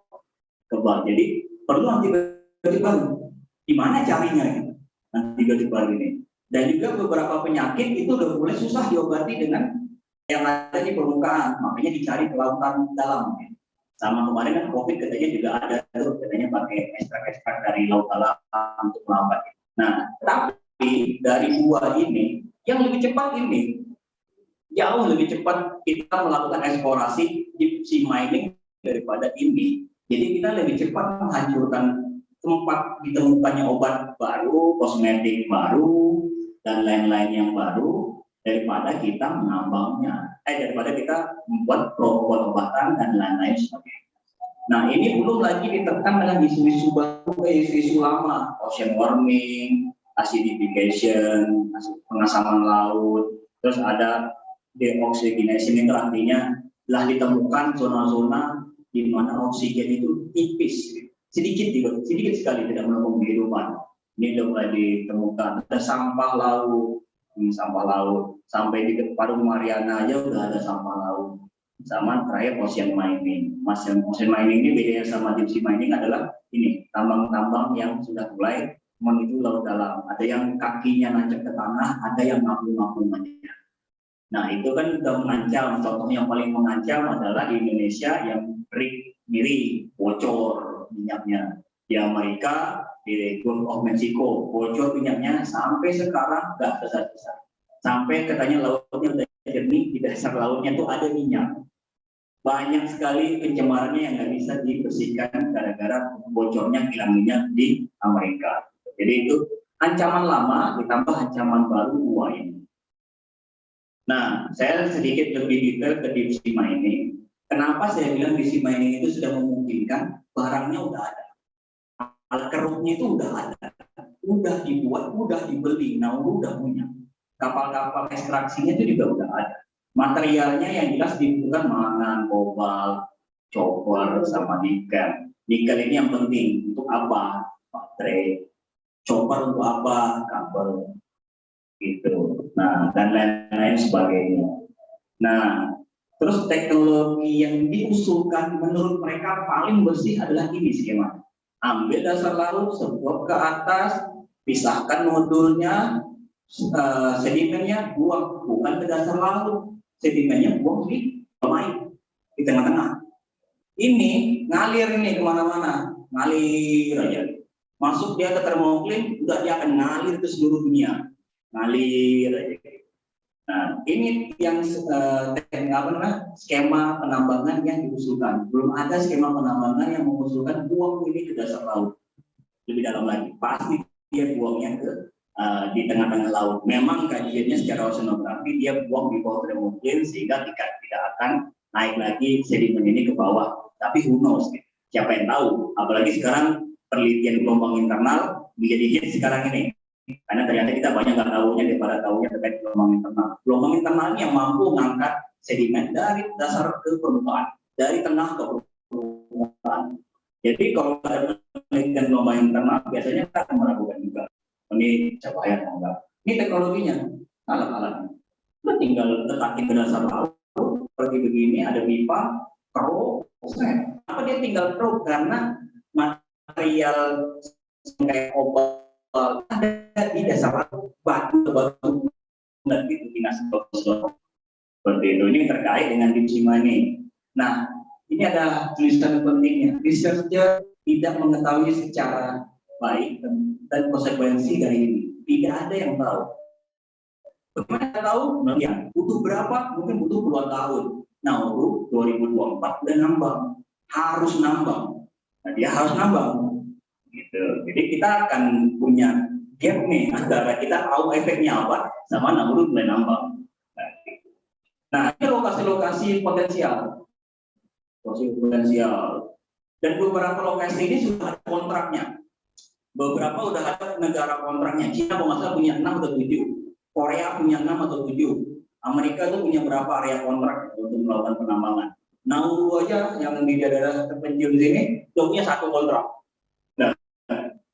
Jadi perlu antibiotik baru. Di mana carinya gitu? Antibiotik baru ini? Dan juga beberapa penyakit itu udah mulai susah diobati dengan yang ada di permukaan, makanya dicari ke lautan dalam. Sama kemarin kan COVID katanya juga ada tuh, katanya pakai ekstrak-ekstrak dari laut dalam untuk melawan. Nah, tapi dari dua ini, yang lebih cepat ini, jauh lebih cepat kita melakukan eksplorasi deep sea mining daripada ini. Jadi kita lebih cepat menghancurkan tempat ditemukannya obat baru, kosmetik baru, dan lain-lain yang baru daripada kita menambangnya, daripada kita membuat obat-obatan dan lain-lain sebagainya. Nah, ini belum lagi ditekan dengan isu-isu baru, isu-isu lama, ocean warming, acidification, pengasaman laut, terus ada deoxygenation, itu artinya telah ditemukan zona-zona di mana oksigen itu tipis, sedikit sekali tidak mendukung kehidupan. Ini sudah mulai ditemukan. Ada sampah laut, sampai di Parung Mariana aja udah ada sampah laut. Sama terakhir ocean mining. Ocean mining ini bedanya sama deep sea mining adalah ini tambang-tambang yang sudah mulai menuju laut dalam. Ada yang kakinya nancap ke tanah, ada yang ngapung-ngapung aja. Nah itu kan sudah mengancam. Contoh yang paling mengancam adalah di Indonesia yang rig miring, bocor minyaknya. Di Amerika, di Gulf of Mexico, bocor minyaknya sampai sekarang nggak besar-besar. Sampai katanya lautnya udah jernih, di dasar lautnya tuh ada minyak. Banyak sekali pencemarannya yang nggak bisa dibersihkan gara-gara bocornya kilang minyak di Amerika. Jadi itu ancaman lama ditambah ancaman baru dua ini. Nah, saya sedikit lebih detail ke Deep Sea Mining. Kenapa saya bilang Deep Sea Mining itu sudah memungkinkan, barangnya udah ada. Alat keruknya itu udah ada. Udah dibuat, udah dibeli, Nauru udah punya. Kapal-kapal ekstraksinya itu juga udah ada. Materialnya yang jelas dibutuhkan mangan, kobalt, copper, sama nikel. Nikel ini yang penting untuk apa? Baterai. Copper untuk apa? Kabel. Gitu. Nah, dan lain-lain sebagainya. Nah, terus teknologi yang diusulkan menurut mereka paling bersih adalah ini skema. Ambil dasar laut, sebuah ke atas, pisahkan modulnya, sedimennya buang, bukan ke dasar laut. Sedimennya buang di laut, di tengah-tengah. Ini ngalir ini kemana-mana, ngalir aja. Masuk dia ke termocline, udah dia akan ngalir ke seluruh dunia, ngalir aja. Nah, ini yang skema penambangan yang diusulkan. Belum ada skema penambangan yang mengusulkan buang ini ke dasar laut lebih dalam lagi. Pasti dia buangnya ke di tengah-tengah laut. Memang kajiannya secara oceanografi dia buang di bawah termocline sehingga tidak akan naik lagi sedimen ini ke bawah. Tapi who knows? Siapa yang tahu? Apalagi sekarang penelitian gelombang internal menjadi hit sekarang ini. Karena ternyata kita banyak nggak tahunya daripada tahunya terkait gelombang internal. Gelombang internal ini yang mampu mengangkat sedimen dari dasar ke permukaan, dari tengah ke permukaan. Jadi kalau ada penelitian gelombang internal, biasanya kita akan meragukan juga. Ini capaian atau enggak. Ini teknologinya, alat-alatnya. Kita tinggal letakin ke dasar laut, seperti begini, ada pipa, keruh, apa dia tinggal keruh karena material kayak obat ada di dasar laut, batu gitu, seperti itu. Ini terkait dengan Deep Sea Mining. Nah, ini ada tulisan pentingnya. Researcher tidak mengetahui secara baik dan konsekuensi dari ini. Tidak ada yang tahu. Bagaimana tahu? Ya, butuh berapa? Mungkin butuh puluhan tahun. Nauru 2024 udah nambang, harus nambang. Nah, dia harus nambang. Gitu. Jadi kita akan punya gap nih antara kita tahu efeknya apa sama Nauru mulai nambang. Nah, ini lokasi-lokasi potensial. Lokasi potensial. Dan beberapa lokasi ini sudah ada kontraknya. Beberapa udah ada negara kontraknya. Cina kalau nggak salah punya 6 atau 7. Korea punya 6 atau 7. Amerika itu punya berapa area kontrak untuk melakukan penambangan. Nauru aja yang di daerah terpencil sini, dia punya 1 kontrak. Nah,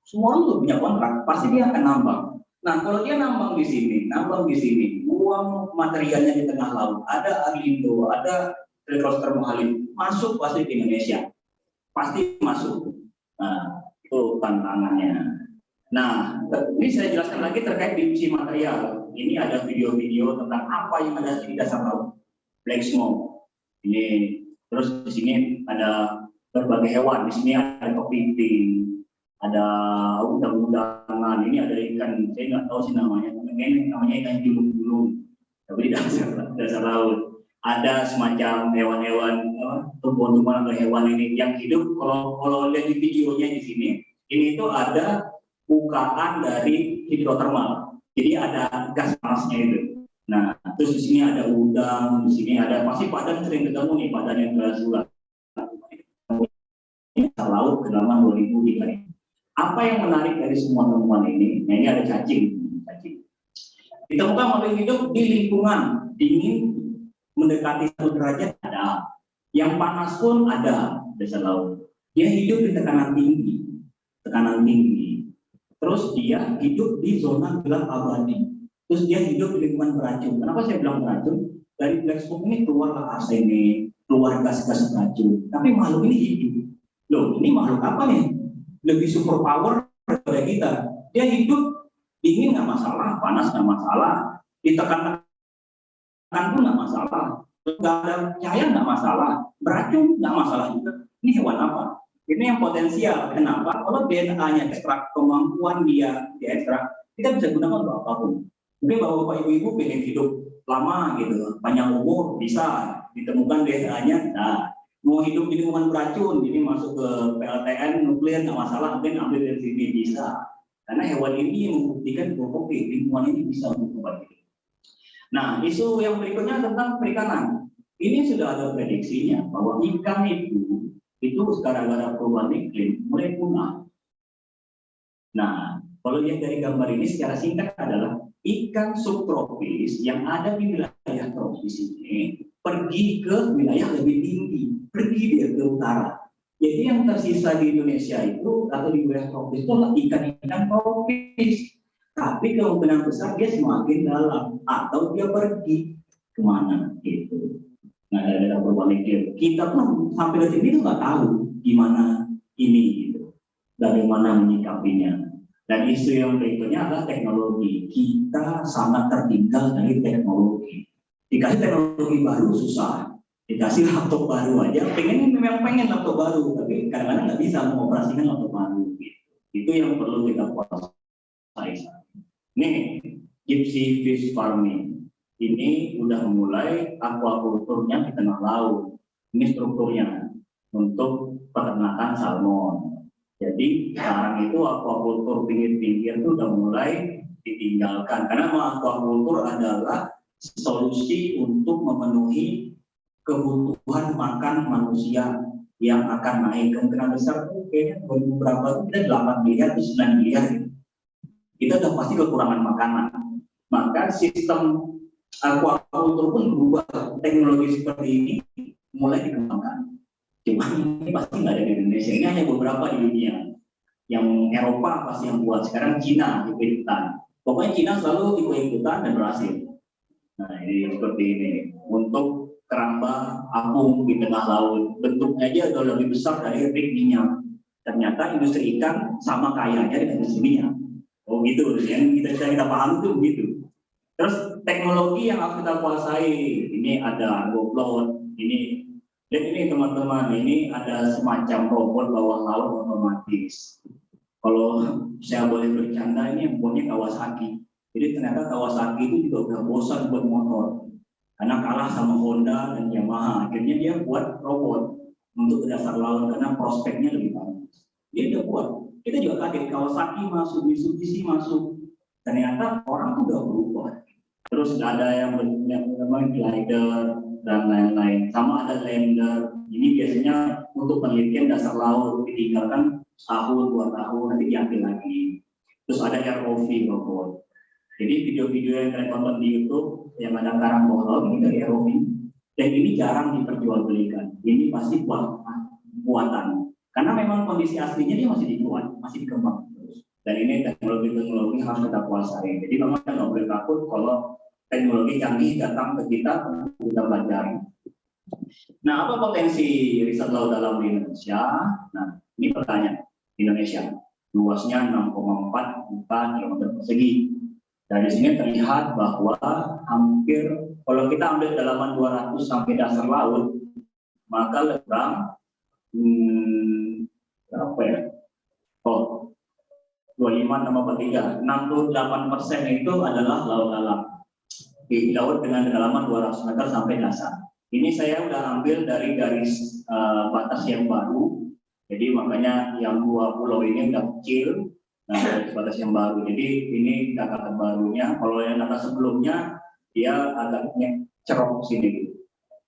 semua orang tuh punya kontrak, pasti dia akan nambang. Nah, kalau dia nambang di sini, uang materialnya di tengah laut, ada Arlindo, ada Terus Termohalim, masuk pasti di Indonesia. Pasti masuk. Nah, itu tantangannya. Nah, ini saya jelaskan lagi terkait Deep Sea material. Ini ada video-video tentang apa yang ada di dasar laut. Black smoke. Ini terus di sini ada berbagai hewan. Di sini ada kepiting, ada udang-udangan. Ini ada ikan. Saya nggak tahu sih namanya. Ini namanya ikan julung-julung. Tapi di dasar laut. Ada semacam hewan-hewan, tumbuhan-tumbuhan atau hewan ini yang hidup. Kalau lihat di videonya di sini, ini itu ada bukaan dari hidrotermal. Jadi ada gas panasnya itu. Nah, terus di sini ada udang, di sini ada pasti padan sering ketemu nih, padan yang berasulat. Laut kedalaman 2003 ini. Apa yang menarik dari semua temuan ini? Nah, ini ada cacing. Ditemukan makhluk hidup di lingkungan dingin mendekati 1 derajat ada, yang panas pun ada dasar laut. Dia hidup di tekanan tinggi. Terus dia hidup di zona gelap abadi. Terus dia hidup di lingkungan beracun. Kenapa saya bilang beracun? Dari black smoke ini keluarlah arsenik, keluar gas-gas beracun. Tapi makhluk ini hidup. Loh, ini makhluk apa nih? Lebih super power kepada kita. Dia hidup dingin nggak masalah, panas nggak masalah, ditekan pun nggak masalah, nggak ada cahaya nggak masalah, beracun nggak masalah juga. Ini hewan apa? Ini yang potensial. Kenapa? Kalau DNA-nya ekstrak, kemampuan dia ekstrak, kita bisa gunakan untuk apapun. Mungkin bapak ibu-ibu pengen hidup lama gitu, panjang umur, bisa ditemukan DNA-nya. Nah, mau hidup di lingkungan beracun, jadi masuk ke PLTN nuklir nggak masalah, mungkin ambil dari sini bisa. Karena hewan ini yang membuktikan bahwa lingkungan ini bisa mengubah hidup. Nah, isu yang berikutnya tentang perikanan. Ini sudah ada prediksinya bahwa ikan itu gara-gara perubahan iklim mulai punah. Nah, kalau lihat dari gambar ini secara singkat adalah ikan subtropis yang ada di wilayah tropis ini pergi ke wilayah lebih tinggi, pergi dia ke utara. Jadi yang tersisa di Indonesia itu atau di wilayah tropis itu adalah ikan-ikan tropis. Tapi kemungkinan besar dia semakin dalam atau dia pergi kemana gitu. Nah, ada perubahan iklim. Kita pun sampai detik ini nggak tahu gimana ini gitu, bagaimana menyikapinya. Dan isu yang berikutnya adalah teknologi. Kita sangat tertinggal dari teknologi. Dikasih teknologi baru susah, dikasih laptop baru aja, memang pengen laptop baru, tapi kadang-kadang nggak bisa mengoperasikan laptop baru. Gitu. Itu yang perlu kita kuasai. Nih, deep sea fish farming. Ini udah mulai aquaculture-nya di tengah laut. Ini strukturnya untuk peternakan salmon. Jadi sekarang itu aquaculture pinggir-pinggir itu udah mulai ditinggalkan karena aquaculture adalah solusi untuk memenuhi kebutuhan makan manusia yang akan naik. Kemungkinan besar tuh kayaknya beberapa kita 8 miliar atau 9 miliar. Kita udah pasti kekurangan makanan. Maka sistem aquaculture pun berubah. Teknologi seperti ini mulai dikembangkan. Cuma ini pasti nggak ada di Indonesia. Ini hanya beberapa di dunia. Yang Eropa pasti yang buat. Sekarang Cina ikut-ikutan. Pokoknya Cina selalu ikut-ikutan dan berhasil. Nah, ini seperti ini. Untuk keramba apung di tengah laut, bentuknya aja jauh lebih besar dari rig minyak. Ternyata industri ikan sama kayanya dengan industri minyak. Oh gitu, yang kita paham itu begitu. Terus teknologi yang harus kita kuasai, ini ada GoPlot, ini dan ini teman-teman, ini ada semacam robot bawah laut otomatis. Kalau saya boleh bercanda, ini yang punya Kawasaki. Jadi ternyata Kawasaki itu juga udah bosan buat motor, karena kalah sama Honda dan Yamaha. Akhirnya dia buat robot untuk ke dasar laut karena prospeknya lebih bagus. Dia udah buat. Kita juga kaget, Kawasaki masuk, Mitsubishi masuk. Ternyata orang tuh udah berubah. Terus ada yang namanya glider dan lain-lain. Sama ada lander. Ini biasanya untuk penelitian dasar laut, ditinggalkan setahun, 2 tahun, nanti diambil lagi. Terus ada ROV robot. Jadi video-video yang kalian tonton di YouTube yang ada karang bawah laut ini dari ROV. Dan ini jarang diperjualbelikan. Ini pasti buatan. Karena memang kondisi aslinya dia masih dibuat, masih dikembang terus. Dan ini teknologi-teknologi harus kita kuasai. Jadi memang kita nggak boleh takut kalau teknologi canggih datang ke kita pelajari. Nah, apa potensi riset laut dalam di Indonesia? Nah, ini pertanyaan. Indonesia luasnya 6,4 juta kilometer persegi. Dari sini terlihat bahwa hampir kalau kita ambil dalaman 200 sampai dasar laut, maka lebih berapa ya? Oh, 25 tambah 3, 68% itu adalah laut dalam. Di laut dengan kedalaman 200 meter sampai dasar. Ini saya udah ambil dari garis batas yang baru. Jadi makanya yang 2 pulau ini udah kecil, nah garis batas yang baru. Jadi ini data terbarunya. Kalau yang data sebelumnya dia agaknya cerok sini gitu.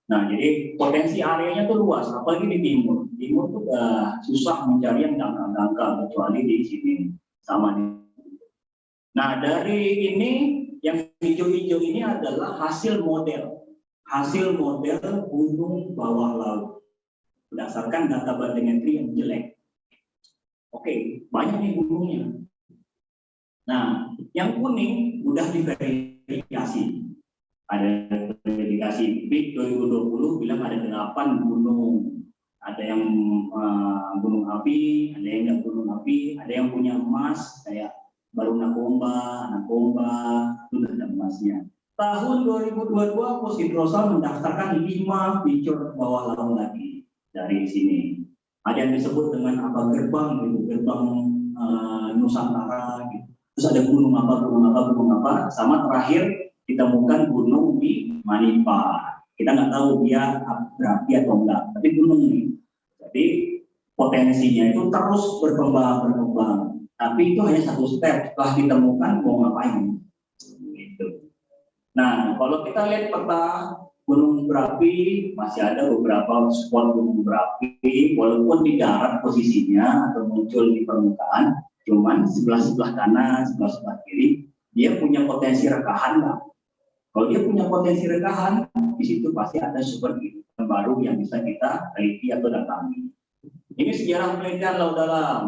Nah, jadi potensi areanya tuh luas, apalagi di timur. Timur tuh susah mencari yang dangkal, kecuali di sini sama nih. Nah, dari ini yang hijau-hijau ini adalah hasil model gunung bawah laut berdasarkan data bathymetri yang jelek. Oke, banyak nih gunungnya. Nah, yang kuning udah diverifikasi. Ada verifikasi BIK 2020 bilang ada 8 gunung ada yang gunung api, ada yang nggak gunung api, ada yang punya emas kayak baru Nakomba itu udah ada emasnya. Tahun 2022 Positrosal mendaftarkan 5 feature bawah laut lagi dari sini. Ada yang disebut dengan apa gerbang gitu, gerbang Nusantara gitu. Terus ada gunung apa, sama terakhir ditemukan gunung di Manipa. Kita nggak tahu dia berapi atau enggak, tapi gunung nih. Jadi potensinya itu terus berkembang. Tapi itu hanya satu step, setelah ditemukan mau ngapain. Gitu. Nah, kalau kita lihat peta gunung berapi, masih ada beberapa spot gunung berapi, walaupun di darat posisinya atau muncul di permukaan, cuman sebelah kanan, sebelah kiri, dia punya potensi rekahan nggak? Kalau dia punya potensi rekahan, di situ pasti ada super kehidupan baru yang bisa kita teliti atau datangi. Ini sejarah penelitian laut dalam.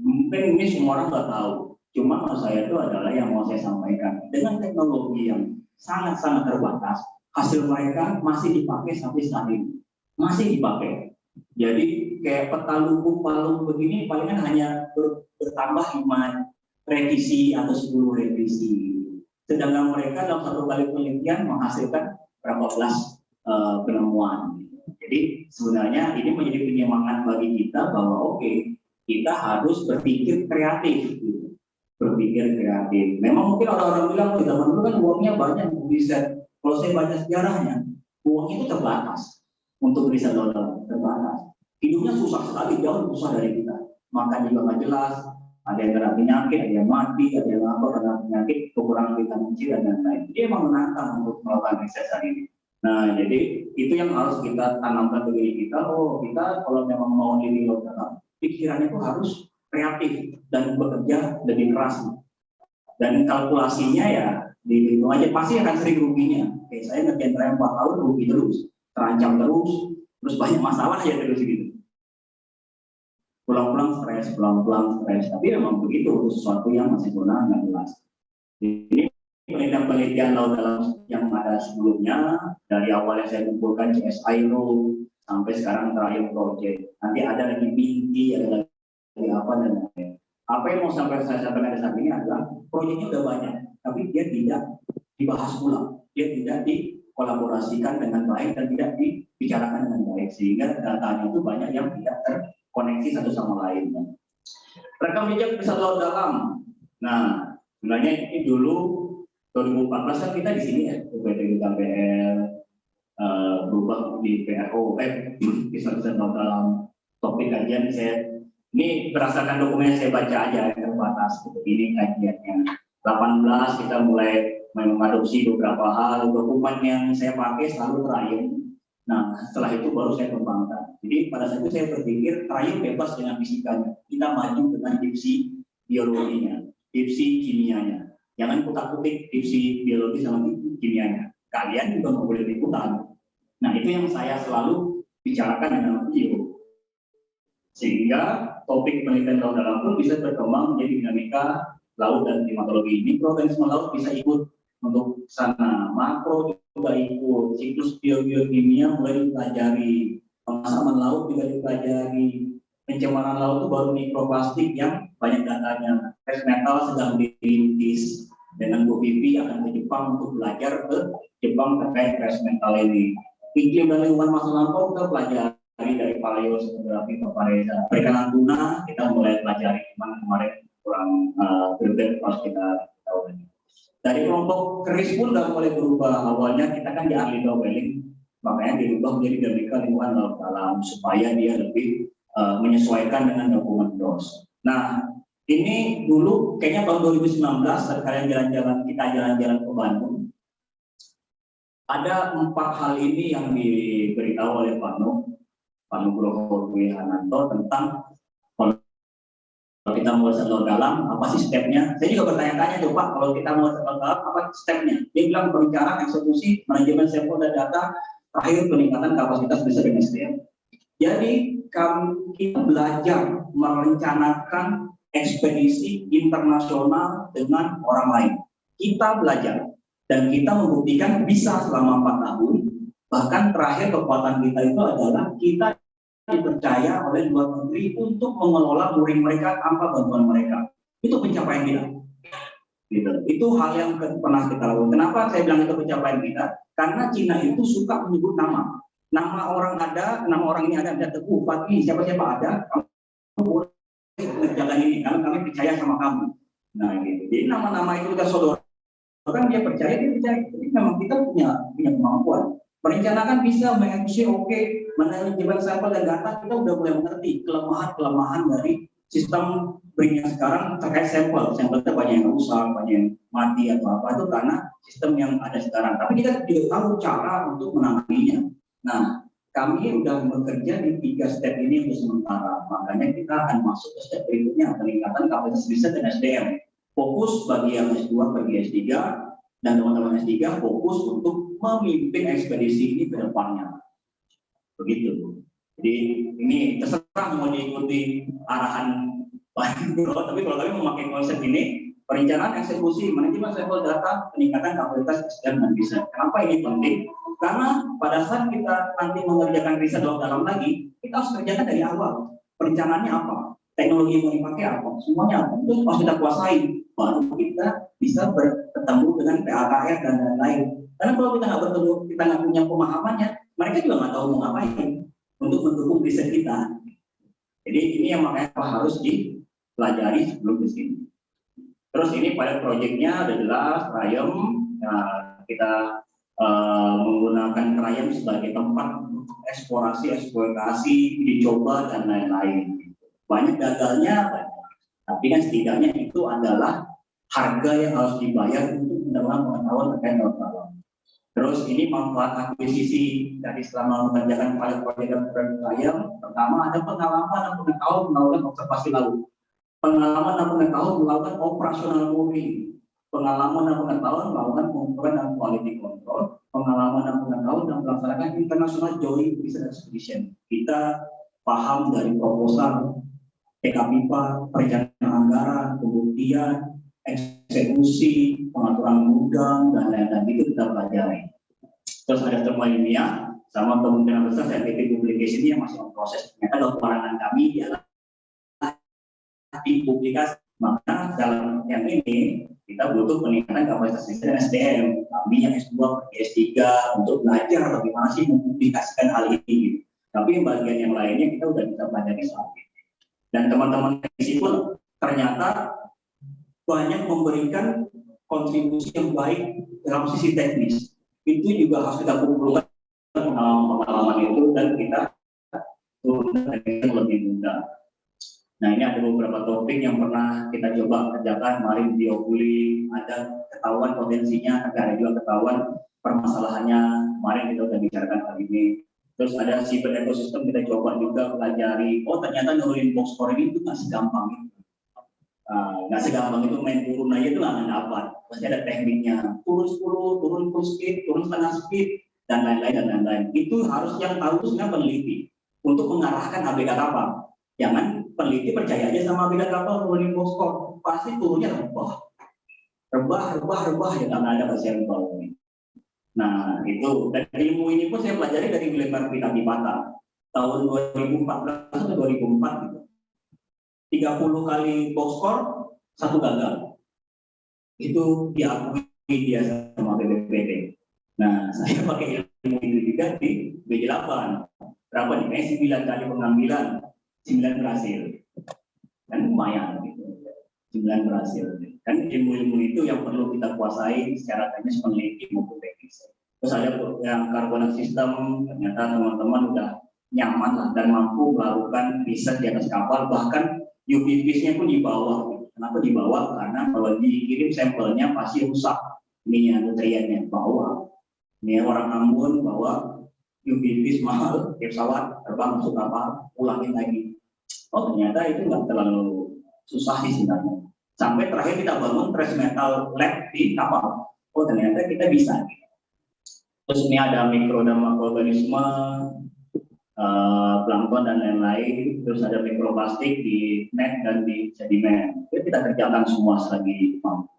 Mungkin ini semua orang nggak tahu. Cuma maksud saya itu adalah yang mau saya sampaikan. Dengan teknologi yang sangat-sangat terbatas, hasil mereka masih dipakai sampai saat ini. Masih dipakai. Jadi kayak peta lubuk Palu begini palingan hanya bertambah 5 revisi atau 10 revisi. Sedangkan mereka dalam satu kali penelitian menghasilkan berapa belas penemuan. Jadi sebenarnya ini menjadi penyemangat bagi kita bahwa oke, kita harus berpikir kreatif. Berpikir kreatif. Memang mungkin orang-orang bilang di zaman dulu kan uangnya banyak untuk riset. Kalau saya baca sejarahnya, uangnya itu terbatas untuk riset terbatas. Hidupnya susah sekali, jauh lebih susah dari kita. Makan juga nggak jelas. Ada yang kena penyakit, ada yang mati, ada yang kena penyakit, kekurangan vitamin C dan lain-lain. Jadi emang menantang untuk melakukan riset hari ini. Nah, jadi itu yang harus kita tanamkan ke diri kita. Oh, kita kalau memang mau ini laut dalam, pikirannya itu harus kreatif dan bekerja lebih keras. Dan kalkulasinya ya dihitung aja, pasti akan sering ruginya. Kayak saya ngerjain trial 4 tahun rugi terus, terancam terus banyak masalah ya terus gitu. Pulang-pulang stres, tapi memang begitu, sesuatu yang masih zona nggak jelas. Ini penelitian laut dalam yang ada sebelumnya, dari awal yang saya kumpulkan CSI itu sampai sekarang terakhir project. Nanti ada lagi BINTI, ada lagi apa dan lain-lain. Apa yang mau saya sampaikan saat ini adalah proyeknya udah banyak, tapi dia tidak dibahas ulang, dia tidak dikolaborasikan dengan baik dan tidak dibicarakan dengan baik, sehingga datanya itu banyak yang tidak terkoneksi satu sama lain. Rekam jejak riset laut dalam. Nah, sebenarnya ini dulu 2014 kan kita di sini ya, UPTUKPL berubah di PRO, riset laut dalam. Topik kajian ini berdasarkan dokumen yang saya baca aja terbatas. Ini kajiannya 18 kita mulai mengadopsi beberapa hal, dokumen yang saya pakai selalu trial. Nah, setelah itu baru saya kembangkan. Jadi pada saat itu saya berpikir trial bebas dengan fisikanya, kita maju dengan dipsi biologinya, dipsi kimianya. Jangan kutak-kutik dipsi biologi sama dipsi kimianya. Kalian juga nggak boleh ikutan. Nah, itu yang saya selalu bicarakan dengan video. Sehingga topik penelitian laut dalam pun bisa berkembang menjadi dinamika laut dan klimatologi. Mikroorganisme laut bisa ikut untuk sana, makro juga ikut, siklus biokimia mulai dipelajari, pemasaman laut juga dipelajari, pencemaran laut itu baru mikroplastik yang banyak datanya. Trace metal sedang dirintis, dengan Bu Pipi akan ke Jepang untuk belajar ke Jepang terkait trace metal ini. Iklim dan lingkungan masa lampau kita pelajari dari paleoseismografi ke Pareza. Perikanan tuna kita mulai pelajari, kemarin kurang berbeda pas kita tahu ini. Dari kelompok keris pun sudah mulai berubah. Awalnya kita kan di Arlindo Welling, makanya dirubah menjadi dinamika lingkungan laut dalam supaya dia lebih menyesuaikan dengan dokumen DOS. Nah, ini dulu kayaknya tahun 2019 saat kalian kita jalan-jalan ke Bandung. Ada 4 hal ini yang diberitahu oleh Pak Nugroho Dwi Hananto tentang kalau kita mau riset laut dalam, apa sih stepnya? Saya juga bertanya-tanya tuh Pak, kalau kita mau riset laut dalam, apa stepnya? Dia bilang perencanaan, eksekusi, manajemen sampel dan data, terakhir peningkatan kapasitas riset dan SDM. Jadi kita belajar merencanakan ekspedisi internasional dengan orang lain. Kita belajar dan kita membuktikan bisa selama 4 tahun. Bahkan terakhir kekuatan kita itu adalah kita dipercaya oleh luar negeri untuk mengelola muring mereka tanpa bantuan mereka. Itu pencapaian kita. Gitu. Itu hal yang pernah kita lakukan. Kenapa saya bilang itu pencapaian kita? Karena Cina itu suka menyebut nama. Nama orang ada, nama orang ini ada Teguh, Fatih, siapa-siapa ada, kamu boleh mengerjakan ini, karena kami percaya sama kamu. Nah, gitu. Jadi nama-nama itu kita sodorkan, dia percaya. Jadi memang kita punya kemampuan. Merencanakan bisa, mengeksekusi oke, menentukan sampel dan data, kita udah mulai mengerti kelemahan-kelemahan dari sistem BRIN yang sekarang terkait sampelnya banyak yang rusak, banyak yang mati atau apa, itu karena sistem yang ada sekarang. Tapi kita juga tahu cara untuk menanganinya. Nah, kami sudah bekerja di 3 step ini untuk sementara. Makanya kita akan masuk ke step berikutnya, peningkatan kapasitas riset dan SDM. Fokus bagi yang S2 pergi S3, dan teman-teman S3 fokus untuk memimpin ekspedisi ini ke depannya. Begitu. Jadi ini terserah mau diikuti arahan Pak Bro, tapi kalau kami memakai konsep ini, perencanaan, eksekusi, manajemen sampel data, peningkatan kapasitas SDM dan riset. Kenapa ini penting? Karena pada saat kita nanti mengerjakan riset dalam lagi, kita harus kerjakan dari awal. Perencanaannya apa? Teknologi yang mau dipakai apa? Semuanya apa? Itu harus kita kuasai. Baru kita bisa bertemu dengan PAKR dan lain-lain. Karena kalau kita nggak bertemu, kita nggak punya pemahamannya, mereka juga nggak tahu mau ngapain untuk mendukung riset kita. Jadi ini yang makanya harus dipelajari sebelum ke sini. Terus ini pada proyeknya adalah Rayem. Nah, kita menggunakan Rayem sebagai tempat eksplorasi, eksploitasi, dicoba dan lain-lain. Banyak gagalnya, banyak. Tapi kan setidaknya itu adalah harga yang harus dibayar untuk mendapatkan pengetahuan terkait laut alam. Terus ini manfaat akuisisi dari selama mengerjakan pilot proyek dan Rayem. Pertama ada pengalaman dan pengetahuan melakukan observasi laut. Pengalaman dan pengetahuan melakukan operasional mooring, pengalaman dan pengetahuan melakukan pengukuran dan quality control, pengalaman dan pengetahuan dan melaksanakan international joint research expedition. Kita paham dari proposal, PKPIPA, perencanaan anggaran, pembuktian, eksekusi, pengaturan gudang dan lain-lain itu kita pelajari. Terus ada terma ilmiah sama kemungkinan besar scientific publication yang masih proses. Ternyata kekurangan kami adalah dipublikasi. Maka dalam yang ini kita butuh peningkatan kapasitas riset dan SDM. Kami yang S2 ke S3 untuk belajar bagaimana sih mempublikasikan hal ini. Tapi bagian yang lainnya kita udah bisa pelajari soal ini. Dan teman-teman teknisi pun ternyata banyak memberikan kontribusi yang baik dalam sisi teknis. Itu juga harus kita kumpulkan pengalaman-pengalaman itu dan kita lebih mudah. Nah, ini ada beberapa topik yang pernah kita coba kerjakan. Kemarin biokuli, ada ketahuan potensinya, tapi ada juga ketahuan permasalahannya. Kemarin kita sudah bicarakan hal ini. Terus ada cyber ekosistem, kita coba juga pelajari. Oh, ternyata nurunin box score ini itu nggak segampang itu. Nggak segampang itu main turun aja itu nggak dapat. Pasti ada tekniknya. Turun 10, turun full speed, turun setengah speed, dan lain-lain. Itu harus yang tahu itu sebenarnya peneliti untuk mengarahkan ABK kapal. Jangan peneliti percaya aja sama ABK kapal turunin box score, pasti turunnya rebah ya karena ada sampel. Nah itu, dan ilmu ini pun saya pelajari dari Militer Pitapipata tahun 2014 atau 2004 gitu. 30 kali box score, 1 gagal. Itu diakui dia sama BPPT. Nah saya pakai ilmu itu juga di B8. Berapa nih? 9 kali pengambilan, 9 berhasil. Kan lumayan gitu. 9 berhasil. Kan ilmu-ilmu itu yang perlu kita kuasai secara teknis, peneliti maupun teknis. Terus ada yang carbonate system, ternyata teman-teman udah nyaman lah dan mampu melakukan riset di atas kapal, bahkan UPVs-nya pun di bawah. Kenapa di bawah? Karena kalau dikirim sampelnya pasti rusak. Ini yang nutriennya bawah. Ini orang Ambon bawa UPVs mahal, ke pesawat terbang masuk kapal, ulangin lagi. Oh ternyata itu nggak terlalu susah sih sebenarnya. Sampai terakhir kita bangun trace metal lab di kapal. Oh ternyata kita bisa. Terus ini ada mikro dan makroorganisme, plankton dan lain-lain. Terus ada mikroplastik di net dan di sedimen. Itu kita kerjakan semua selagi mampu.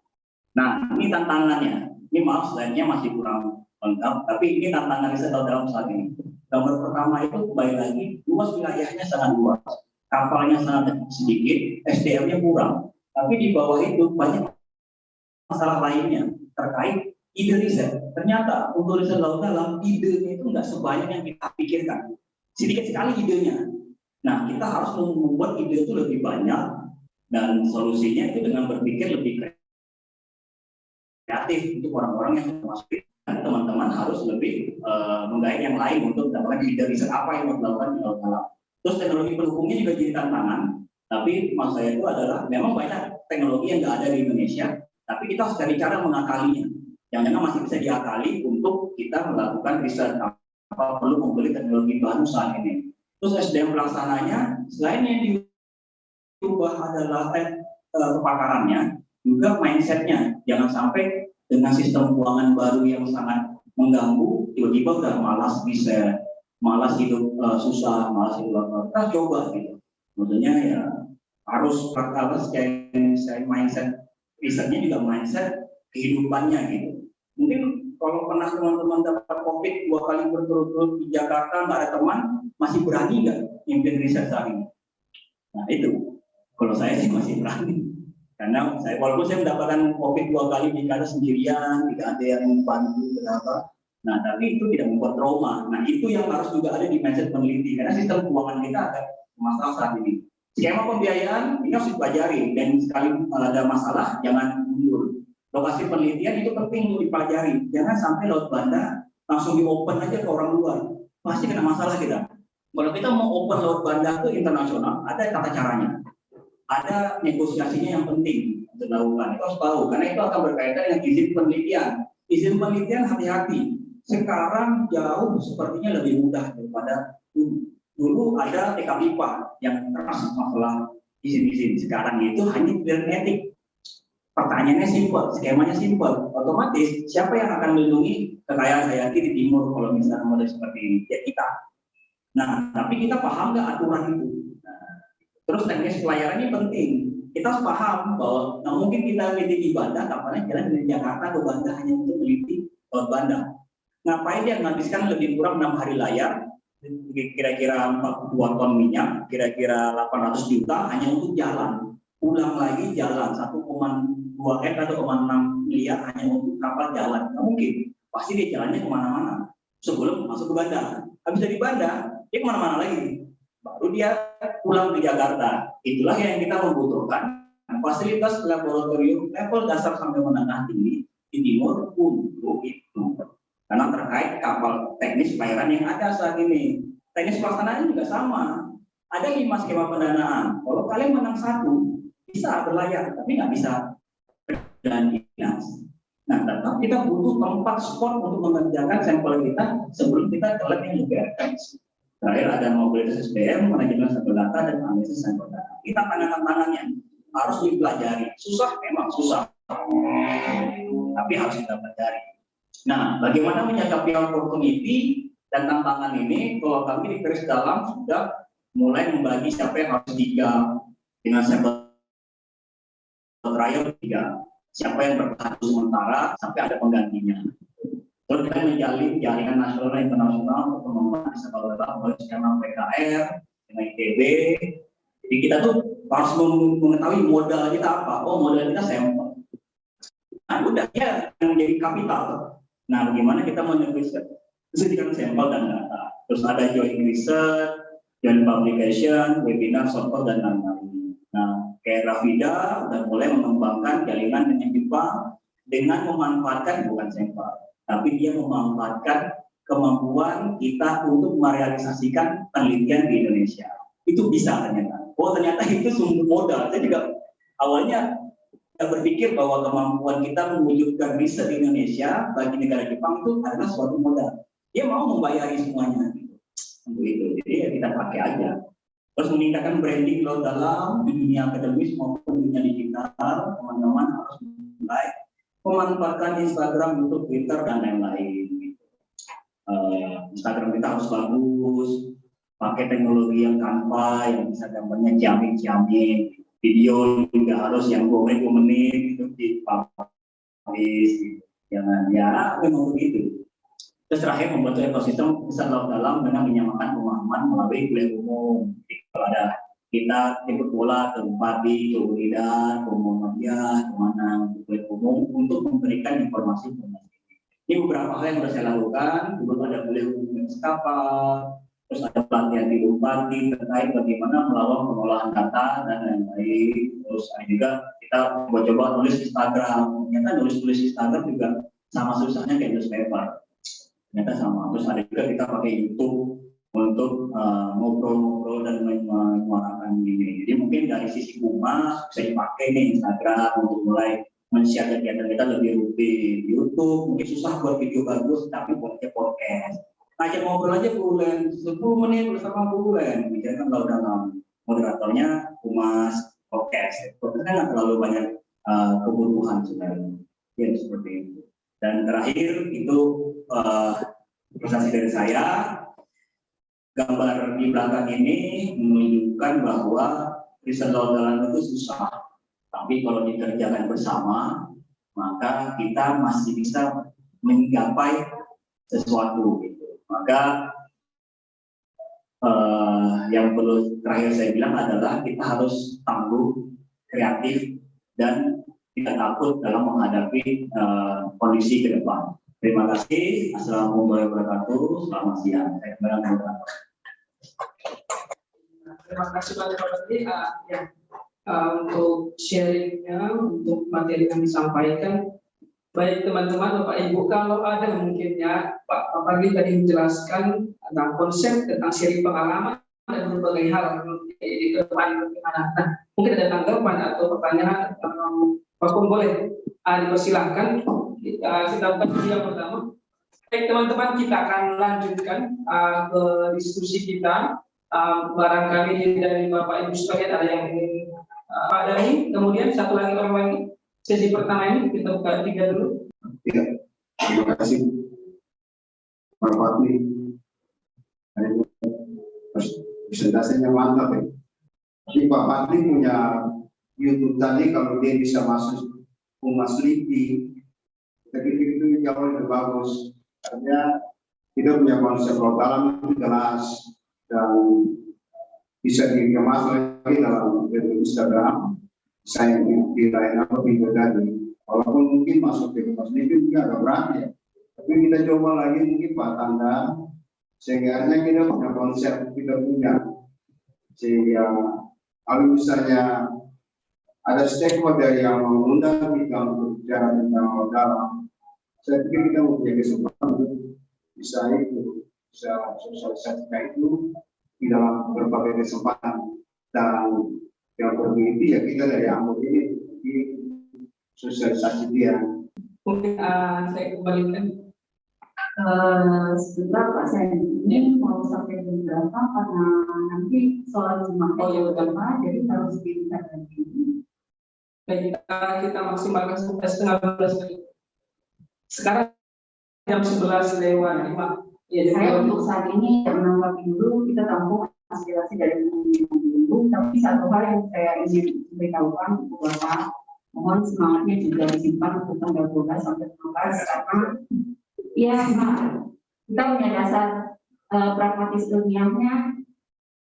Nah ini tantangannya. Ini maaf slide-nya masih kurang lengkap, tapi ini tantangan riset dalam saat ini. Gambar pertama itu kembali lagi, luas wilayahnya sangat luas, kapalnya sangat sedikit, SDM-nya kurang. Tapi di bawah itu banyak masalah lainnya terkait ide riset. Ternyata untuk riset laut dalam, idenya itu nggak sebanyak yang kita pikirkan. Sedikit sekali idenya. Nah, kita harus membuat ide itu lebih banyak, dan solusinya itu dengan berpikir lebih kreatif untuk orang-orang yang sudah masuk. Dan teman-teman harus lebih menggait yang lain untuk mendapatkan ide riset apa yang mau dilakukan di laut dalam. Terus teknologi pendukungnya juga jadi tantangan. Tapi maksud saya itu adalah memang banyak teknologi yang nggak ada di Indonesia, tapi kita harus cari cara mengakalinya. Yang masih bisa diakali untuk kita melakukan riset apa perlu membeli teknologi baru saat ini. Terus SDM pelaksananya selain yang diubah adalah kepakarannya, juga mindsetnya. Jangan sampai dengan sistem keuangan baru yang sangat mengganggu, tiba-tiba udah malas riset, malas hidup susah, malas hidup apa. Kita coba gitu. Maksudnya ya harus saya mindset risetnya juga mindset kehidupannya gitu. Mungkin kalau pernah teman-teman dapat COVID 2 kali berturut-turut di Jakarta nggak ada teman, masih berani nggak mimpin riset saat ini? Nah itu, kalau saya sih masih berani. Karena walaupun saya mendapatkan COVID 2 kali di kada sendirian, tidak ada yang membantu berapa. Nah tapi itu tidak membuat trauma. Nah itu yang harus juga ada di mindset peneliti, karena sistem keuangan kita agak masalah saat ini. Skema pembiayaan ini harus dipelajari, dan sekali ada masalah jangan mundur. Lokasi penelitian itu penting untuk dipelajari. Jangan sampai Laut Banda langsung di-open aja ke orang luar. Pasti kena masalah kita. Kalau kita mau open Laut Banda ke internasional, ada tata caranya. Ada negosiasinya yang penting untuk dilakukan. Itu harus tahu, karena itu akan berkaitan dengan izin penelitian. Izin penelitian hati-hati. Sekarang jauh sepertinya lebih mudah daripada dulu. Dulu ada TKPIPA yang keras masalah izin-izin. Sekarang itu hanya genetik. Pertanyaannya simpel, skemanya simpel. Otomatis siapa yang akan melindungi kekayaan hayati di timur kalau misalnya model seperti ini? Ya kita. Nah, tapi kita paham nggak aturan itu? Nah, terus teknis pelayarannya penting. Kita harus paham bahwa mungkin kita meneliti di Banda, kapan jalan dari Jakarta ke Banda hanya untuk meneliti Laut Banda. Ngapain dia menghabiskan lebih kurang 6 hari layar, kira-kira 42 ton minyak, kira-kira 800 juta hanya untuk jalan. Ulang lagi jalan 1,6 miliar hanya untuk kapal jalan. Nggak mungkin. Pasti dia jalannya kemana-mana sebelum masuk ke Banda. Habis dari Banda, dia kemana-mana lagi. Baru dia pulang ke Jakarta. Itulah yang kita membutuhkan. Fasilitas laboratorium level dasar sampai menengah tinggi di timur untuk itu. Karena terkait kapal teknis pelayaran yang ada saat ini. Teknis pelaksanaan juga sama. Ada 5 skema pendanaan. Kalau kalian menang 1, bisa berlayar, tapi nggak bisa dan dinas. Nah, tetap kita butuh tempat spot untuk mengerjakan sampel kita sebelum kita ke lab yang lebih advance. Terakhir ada mobilitas SDM, manajemen sampel data, dan analisis sampel data. Kita tantangannya harus dipelajari. Susah, memang susah, tapi harus kita pelajari. Nah, bagaimana menyikapi opportunity dan tantangan ini? Kalau kami di Keris Dalam sudah mulai membagi siapa yang harus digang dengan sampel trial 3, siapa yang bertahan sementara sampai ada penggantinya. Terus kita menjalin jaringan nasional dan internasional untuk pengembangan sampel data oleh skema PKR dengan ITB. Jadi kita tuh harus mengetahui modal kita apa. Oh, modal kita sampel. Nah, udah ya yang menjadi kapital. Nah, bagaimana kita menyediakan sampel dan data. Terus ada joint research, joint publication, webinar, software, dan lain-lain. Nah, kayak Rafida sudah mulai mengembangkan jaringan dengan Jepang dengan memanfaatkan bukan sampel, tapi dia memanfaatkan kemampuan kita untuk merealisasikan penelitian di Indonesia. Itu bisa ternyata. Oh, ternyata itu sumber modal. Saya juga awalnya berpikir bahwa kemampuan kita mewujudkan riset di Indonesia bagi negara Jepang itu adalah suatu modal. Dia mau membayari semuanya gitu. Untuk itu, jadi ya kita pakai aja. Terus meningkatkan branding Laut Dalam di dunia akademis maupun dunia digital, teman-teman harus mulai memanfaatkan Instagram, YouTube, Twitter, dan lain-lain. Instagram kita harus bagus, pakai teknologi yang Canva yang bisa gambarnya ciamik-ciamik, video juga harus yang 2 menit itu dipublish, jangan ya memang begitu. Terus terakhir membentuk ekosistem besar laut dalam dengan menyamakan pemahaman melalui kuliah umum. Jadi, kalau ada kita jemput bola ke Bupati, ke Wiridan, ke Muhammadiyah, kemana kuliah umum untuk memberikan informasi. Ini beberapa hal yang sudah saya lakukan. Belum ada kuliah umum kapal, terus ada pelatihan di Bupati terkait bagaimana melakukan pengolahan data dan lain-lain. Terus ada juga kita coba nulis Instagram. Ternyata nulis Instagram juga sama susahnya kayak newspaper. Ternyata sama. Terus ada juga kita pakai YouTube untuk ngobrol-ngobrol dan menyuarakan ini. Jadi mungkin dari sisi humas bisa dipakai nih Instagram untuk mulai men-share kegiatan kita lebih rutin. YouTube mungkin susah buat video bagus, tapi buatnya podcast. Ajak ngobrol aja bulan 10 menit bersama bulan. Misalnya kan kalau dalam moderatornya humas podcast. Podcast kan nggak terlalu banyak kebutuhan sebenarnya. Ya seperti itu. Dan terakhir itu presentasi dari saya. Gambar di belakang ini menunjukkan bahwa riset laut dalam itu susah. Tapi kalau dikerjakan bersama, maka kita masih bisa menggapai sesuatu. Gitu. Maka yang perlu terakhir saya bilang adalah kita harus tangguh, kreatif, dan tidak takut dalam menghadapi kondisi ke depan. Terima kasih. Assalamualaikum warahmatullahi wabarakatuh. Selamat siang. Saya kembali. Terima kasih banyak Pak Menteri untuk sharingnya, untuk materi yang disampaikan. Baik teman-teman, Bapak Ibu, kalau ada mungkinnya Pak Pagi tadi menjelaskan tentang konsep tentang sharing pengalaman dan berbagai hal di depan bagaimana. Nah, mungkin ada tanggapan atau pertanyaan, apapun boleh dipersilahkan. Kita buka yang pertama. Baik teman-teman, kita akan lanjutkan ke diskusi kita. Barangkali dari Bapak Ibu sekalian ada yang ingin Pak Dhani, kemudian satu lagi orang lagi. Sesi pertama ini kita buka 3 dulu. Ya, terima kasih Pak Fadli. Presentasinya mantap ya. Jadi Pak Fadli punya YouTube tadi, kalau dia bisa masuk Humas LIPI, saya pikir itu jauh lebih bagus. Artinya kita punya konsep laut dalam itu jelas dan bisa dikemas lagi dalam Instagram. Saya di lain apa video tadi, walaupun mungkin masuk ke Humas LIPI juga agak berat ya. Tapi kita coba lagi mungkin Pak Tanda, sehingga kita punya konsep kita punya, sehingga kalau misalnya ada stakeholder yang mengundang kita untuk bicara tentang laut dalam, saya pikir kita mempunyai kesempatan untuk bisa sosialisasikan itu di dalam berbagai kesempatan. Dan yang berbeda ya kita dari Ambon ini di sosialisasi dia. Mungkin saya kembalikan. Sebentar Pak, saya ini mau sampai berapa karena nanti soal Jumat berapa, jadi harus diingat lagi. Baik, kita maksimalkan sampai setengah 12 menit. Sekarang jam 11:05. Ya, saya untuk saat ini menanggapi dulu, kita tampung aspirasi dari dulu. Tapi satu hal yang saya ingin beritahukan untuk Bapak, mohon semangatnya juga disimpan untuk tanggal 12 sampai 15 karena ya kita punya dasar pragmatis ilmiahnya,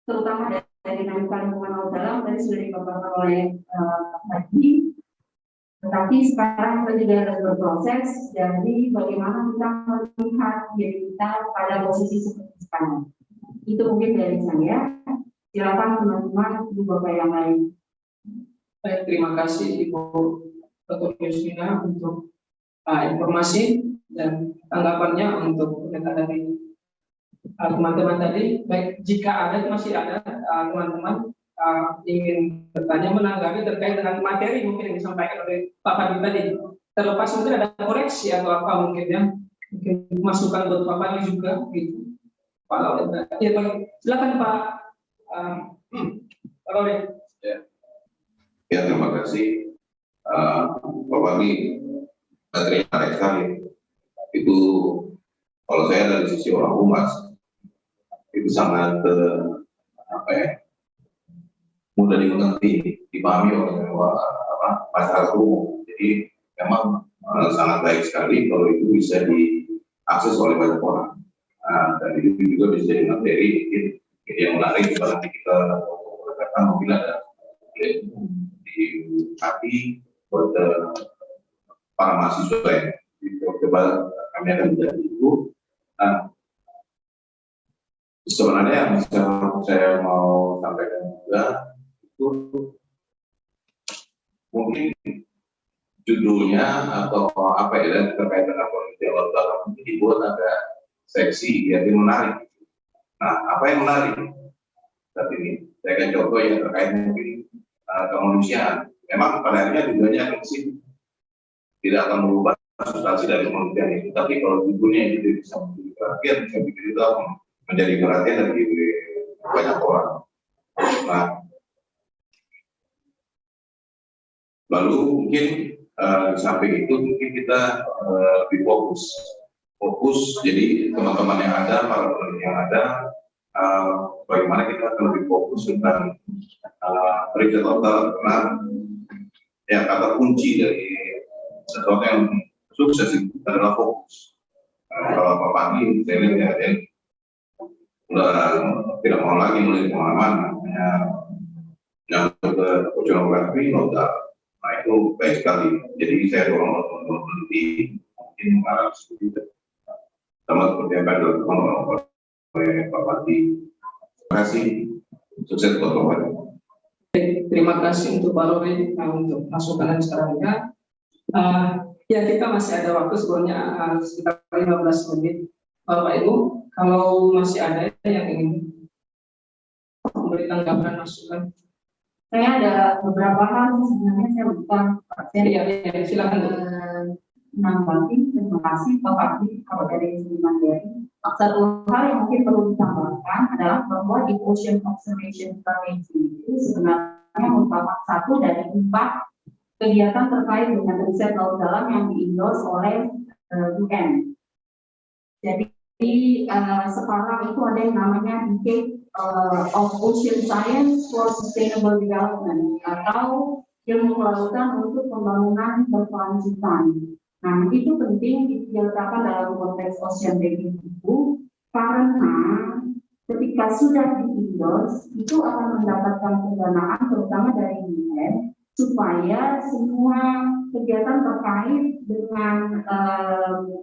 terutama dari dinamika lingkungan laut dalam tadi sudah dipaparkan oleh Haji. Tetapi sekarang kita juga harus berproses, jadi bagaimana kita melihat diri kita pada posisi seperti sekarang. Itu mungkin dari saya. Silakan teman-teman Ibu Bapak yang lain. Baik, terima kasih Ibu Dr. Yusmina untuk informasi dan tanggapannya untuk dari teman-teman tadi. Baik, jika ada masih ada teman-teman ingin bertanya menanggapi terkait dengan materi mungkin yang disampaikan oleh Pak Fadli tadi, terlepas mungkin ada koreksi atau apa mungkin ya, mungkin masukan buat Pak Fadli juga gitu. Pak Lauli, ya baik, silakan Pak Lauli. Ya, terima kasih Pak Fadli, terima kasih sekali. Itu kalau saya dari sisi orang humas itu sangat mudah dimengerti, dipahami oleh masyarakat umum. Jadi memang sangat baik sekali kalau itu bisa diakses oleh banyak orang. Dan itu juga bisa jadi materi mungkin yang menarik nanti kita katakan mungkin ada di hati buat para mahasiswa ya. Coba kami akan menjadi itu. Nah, sebenarnya yang saya mau sampaikan juga itu mungkin judulnya atau apa ya terkait dengan politik laut dalam ini dibuat agak seksi jadi menarik. Nah, apa yang menarik saat ini? Saya akan contoh yang terkait mungkin kemanusiaan. Memang pada akhirnya tujuannya akan ke situ. Tidak akan merubah substansi dari kemanusiaan itu, tapi kalau judulnya itu bisa menjadi perhatian, saya pikir itu akan menjadi perhatian dari banyak orang. Nah, lalu mungkin di samping itu mungkin kita lebih fokus. Jadi teman-teman yang ada, para peneliti yang ada, bagaimana kita akan lebih fokus tentang riset lokal, karena ya kata kunci dari sesuatu yang sukses itu adalah fokus. Kalau Pak Pandi, saya lihat ya, udah tidak mau lagi menulis kemana-mana, hanya nyambut ke oceanografi, nota. Nah itu baik sekali. Jadi saya dorong teman-teman peneliti mungkin mengarah seperti itu. Sama seperti yang tadi dilakukan oleh Pak Pandi. Terima kasih. Sukses buat Pak Pandi. Terima kasih untuk Pak Lori untuk masukan dan sarannya. Ya kita masih ada waktu sebenarnya sekitar 15 menit. Bapak Ibu, kalau masih ada yang ingin memberi tanggapan masukan. Saya ada beberapa hal sebenarnya saya lupa Pak. Ya, silakan. Nambahin, terima kasih Pak Pandi kalau dari sini Mandiri. Satu hal yang mungkin perlu ditambahkan adalah bahwa di Ocean Observation Strategy itu sebenarnya merupakan satu dari 4 kegiatan terkait dengan riset laut dalam yang di-endorse oleh UN. Jadi sekarang itu ada yang namanya Decade of Ocean Science for Sustainable Development atau ilmu kelautan untuk pembangunan berkelanjutan. Nah, itu penting diletakkan dalam konteks ocean banking itu karena ketika sudah di-endorse itu akan mendapatkan pendanaan terutama dari UN supaya semua kegiatan terkait dengan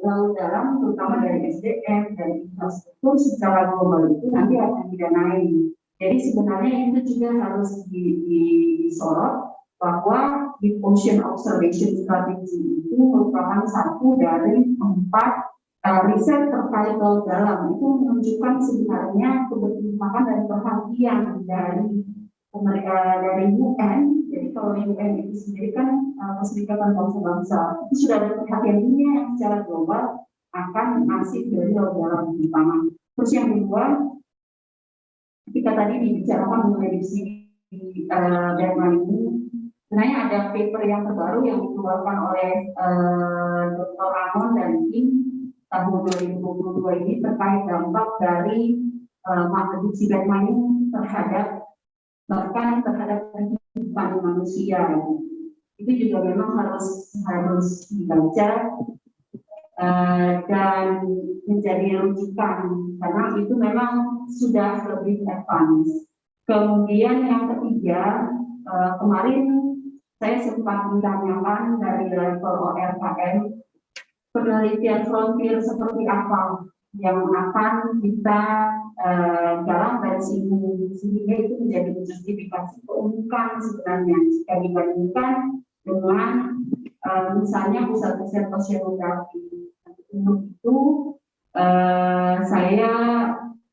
laut dalam terutama dari SDM dari infrastruktur secara global itu nanti akan didanai. Jadi sebenarnya itu juga harus disorot bahwa di Ocean Observation Strategy itu merupakan satu dari 4 riset terkait laut dalam. Itu menunjukkan sebenarnya keberpihakan dan perhatian dari UN. Jadi kalau UN itu sendiri kan Perserikatan Bangsa-Bangsa itu sudah ada perhatian dunia yang secara global akan nasib dari laut dalam terutama. Terus yang kedua, ketika tadi dibicarakan mengenai di Jerman ini, sebenarnya ada paper yang terbaru yang dikeluarkan oleh Dr. Ramon dan tim tahun 2022 ini terkait dampak dari produksi Jerman terhadap bahkan terhadap kehidupan manusia. Itu juga memang harus dibaca dan menjadi rujukan karena itu memang sudah lebih advance. Kemudian yang ketiga, kemarin saya sempat ditanyakan dari level ORKM penelitian frontier seperti apa yang akan kita dalam versi sehingga itu menjadi justifikasi keunikan sebenarnya jika dibandingkan dengan misalnya pusat riset oceanografi. Untuk itu saya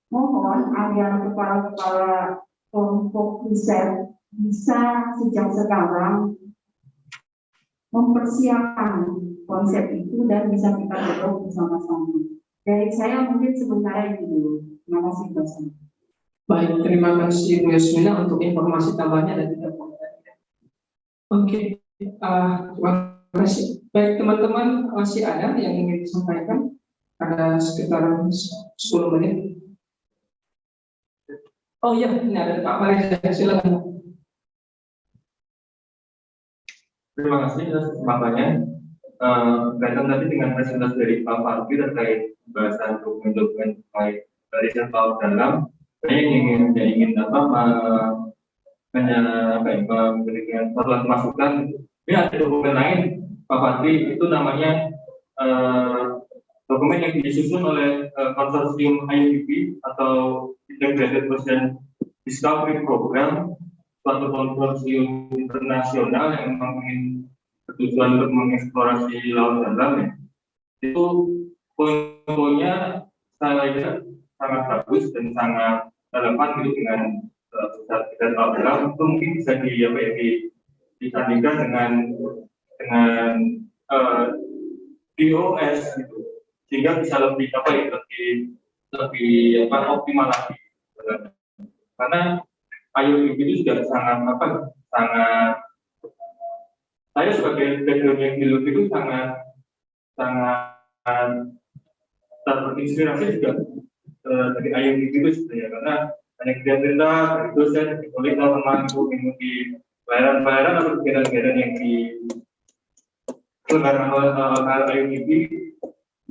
mohon agar kepala-kepala kelompok riset bisa sejak sekarang mempersiapkan konsep itu dan bisa kita dorong bersama-sama. Dari saya mungkin sementara itu dulu. Terima kasih dosen. Baik, terima kasih Bu Yasmina untuk informasi tambahnya dan juga komentarnya. Oke, terima kasih. Baik teman-teman, masih ada yang ingin disampaikan? Ada sekitar 10 menit. Oh iya, ini ada Pak Malaysia, silakan. Terima kasih atas kesempatannya. berkaitan tadi dengan presentasi dari Pak Fadli terkait pembahasan dokumen-dokumen terkait riset laut dalam, saya ingin memberikan satu masukan. Ini ada dokumen lain Pak Fadli, itu namanya dokumen yang disusun oleh konsorsium IUDP atau Integrated Ocean Discovery Program, suatu konsorsium internasional yang memang bertujuan untuk mengeksplorasi laut dalam. Ya. Itu poin-poinnya saya lihat sangat bagus dan sangat relevan gitu dengan kita laut dalam. Itu mungkin bisa disandingkan dengan DOS gitu, sehingga bisa lebih optimal lagi. Karena IUDP itu juga sangat saya sebagai background yang di itu sangat terinspirasi juga dari IUDP itu sebenarnya, karena banyak cerita dari dosen, dari kolega teman itu mengikuti pelayaran atau kegiatan-kegiatan yang diselenggarakan oleh IUDP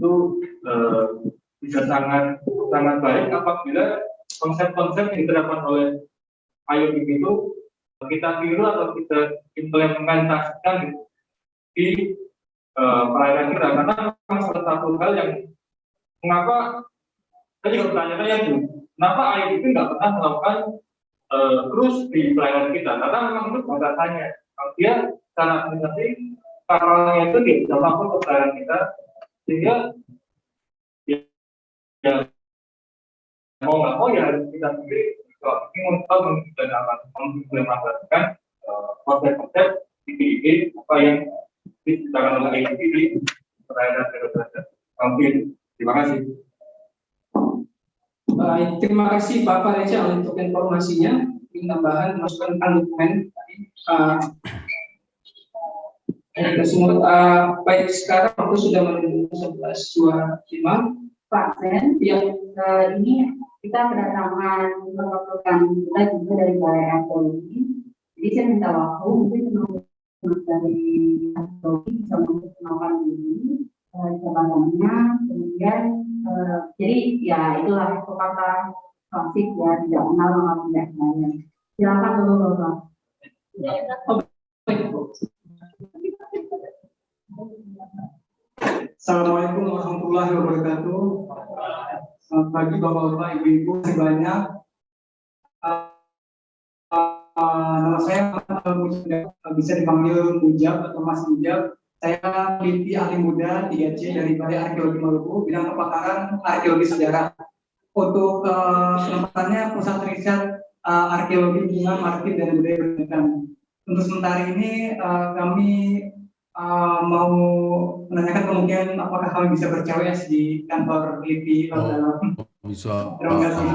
itu bisa sangat baik apabila konsep-konsep yang diterapkan oleh IUDP itu kita tiru atau kita implementasikan di pelayanan kita, karena memang salah satu hal yang mengapa saya juga bertanya-tanya itu, kenapa IUDP nggak pernah melakukan terus di pelayanan kita, karena memang itu bahasanya kalau dia secara administrasi karalnya itu dia bisa masuk ke pelayanan kita, sehingga ya mau nggak mau ya harus kita sendiri ingin mengimplementasikan konsep-konsep ide-ide apa yang diciptakan oleh IUDP di pelayanan kita. Terima kasih. Baik, terima kasih Pak Fareja untuk informasinya. Ini tambahan masukan dokumen tadi. Baik, sekarang waktu sudah menunjukkan 11.25. Pak Sen, ini kita kedatangan beberapa rekan kita juga dari Balai Arkeologi. Jadi saya minta waktu mungkin teman-teman dari arkeologi bisa memperkenalkan diri jabatannya, kemudian jadi ya itulah kata klasik ya, tidak kenal maka tidak sayang. Silakan dulu Bapak. Assalamualaikum warahmatullahi wabarakatuh. Selamat pagi Bapak-Bapak, Ibu-Ibu sebanyak. Nama saya bisa dipanggil Mujab atau Mas Mujab. Saya peneliti ahli muda 3C dari Balai Arkeologi Maluku, bidang kepakaran arkeologi sejarah. Untuk penempatannya pusat riset arkeologi lingkungan, maritim dan budaya beragam. Untuk sementara ini kami mau menanyakan kemungkinan apakah kami bisa ber-CWS di kantor LIPI dalam. Bisa. Terima kasih.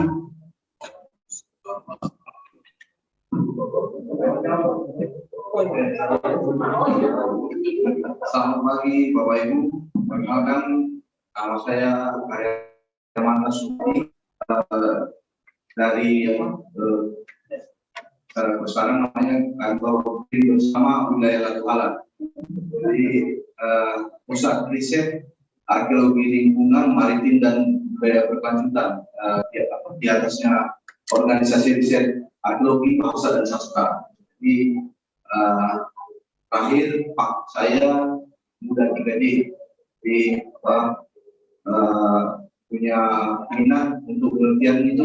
Selamat pagi Bapak Ibu. Perkenalkan, nama saya Karyawan Suki dari sekarang namanya kantor bersama wilayah Latu Alat. Jadi pusat riset arkeologi lingkungan, maritim dan budaya berkelanjutan, di atasnya organisasi riset arkeologi bangsa dan sastra. Jadi terakhir Pak saya muda 3D di punya minat untuk penelitian itu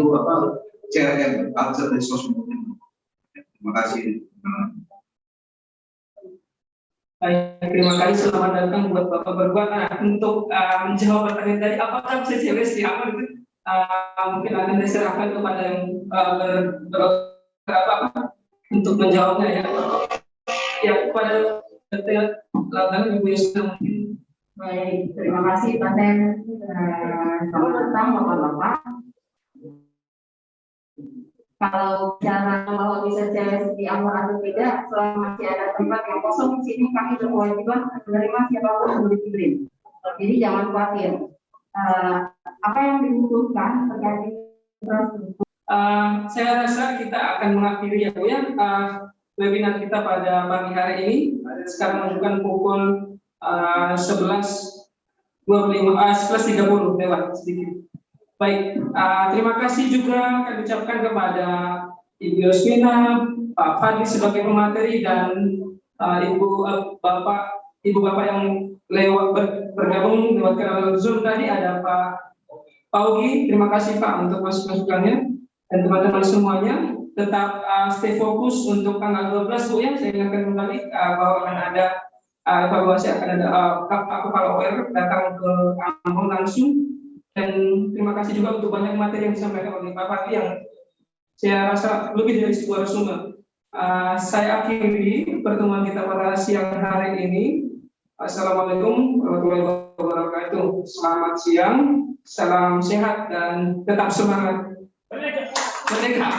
CRM, Culture Resource Management. Terima kasih. Baik, terima kasih, selamat datang buat Bapak berdua. Untuk menjawab pertanyaan tadi, apakah bisa CWS di apa itu? Mungkin akan diserahkan kepada yang berapa untuk menjawabnya ya. Ya, kepada Ibu Yusna mungkin. Baik, terima kasih Pak Sen. Selamat datang Bapak-Bapak. Kalau bicara bahwa bisa CWS di awal atau tidak, selama masih ada tempat yang kosong di sini, kami berkewajiban menerima siapapun yang diberi. Jadi jangan khawatir. Apa yang dibutuhkan terkait infrastruktur? Saya rasa kita akan mengakhiri ya Bu ya webinar kita pada pagi hari ini. Sekarang menunjukkan pukul 11.30 lewat sedikit. Baik, terima kasih juga kami ucapkan kepada Ibu Yosmina, Pak Fadli sebagai pemateri, dan Ibu Bapak yang bergabung lewat kanal Zoom tadi. Ada Pak Paugi, terima kasih Pak untuk masukannya, dan teman-teman semuanya. Tetap stay fokus untuk tanggal 12 Bu ya. Saya ingatkan kembali bahwa akan ada evaluasi, akan ada aku kalau datang ke Ambon langsung. Dan terima kasih juga untuk banyak materi yang disampaikan oleh Pak Fadli yang saya rasa lebih dari sebuah resume. Saya akhiri pertemuan kita pada siang hari ini. Assalamualaikum warahmatullahi wabarakatuh. Selamat siang, salam sehat, dan tetap semangat. Merdeka.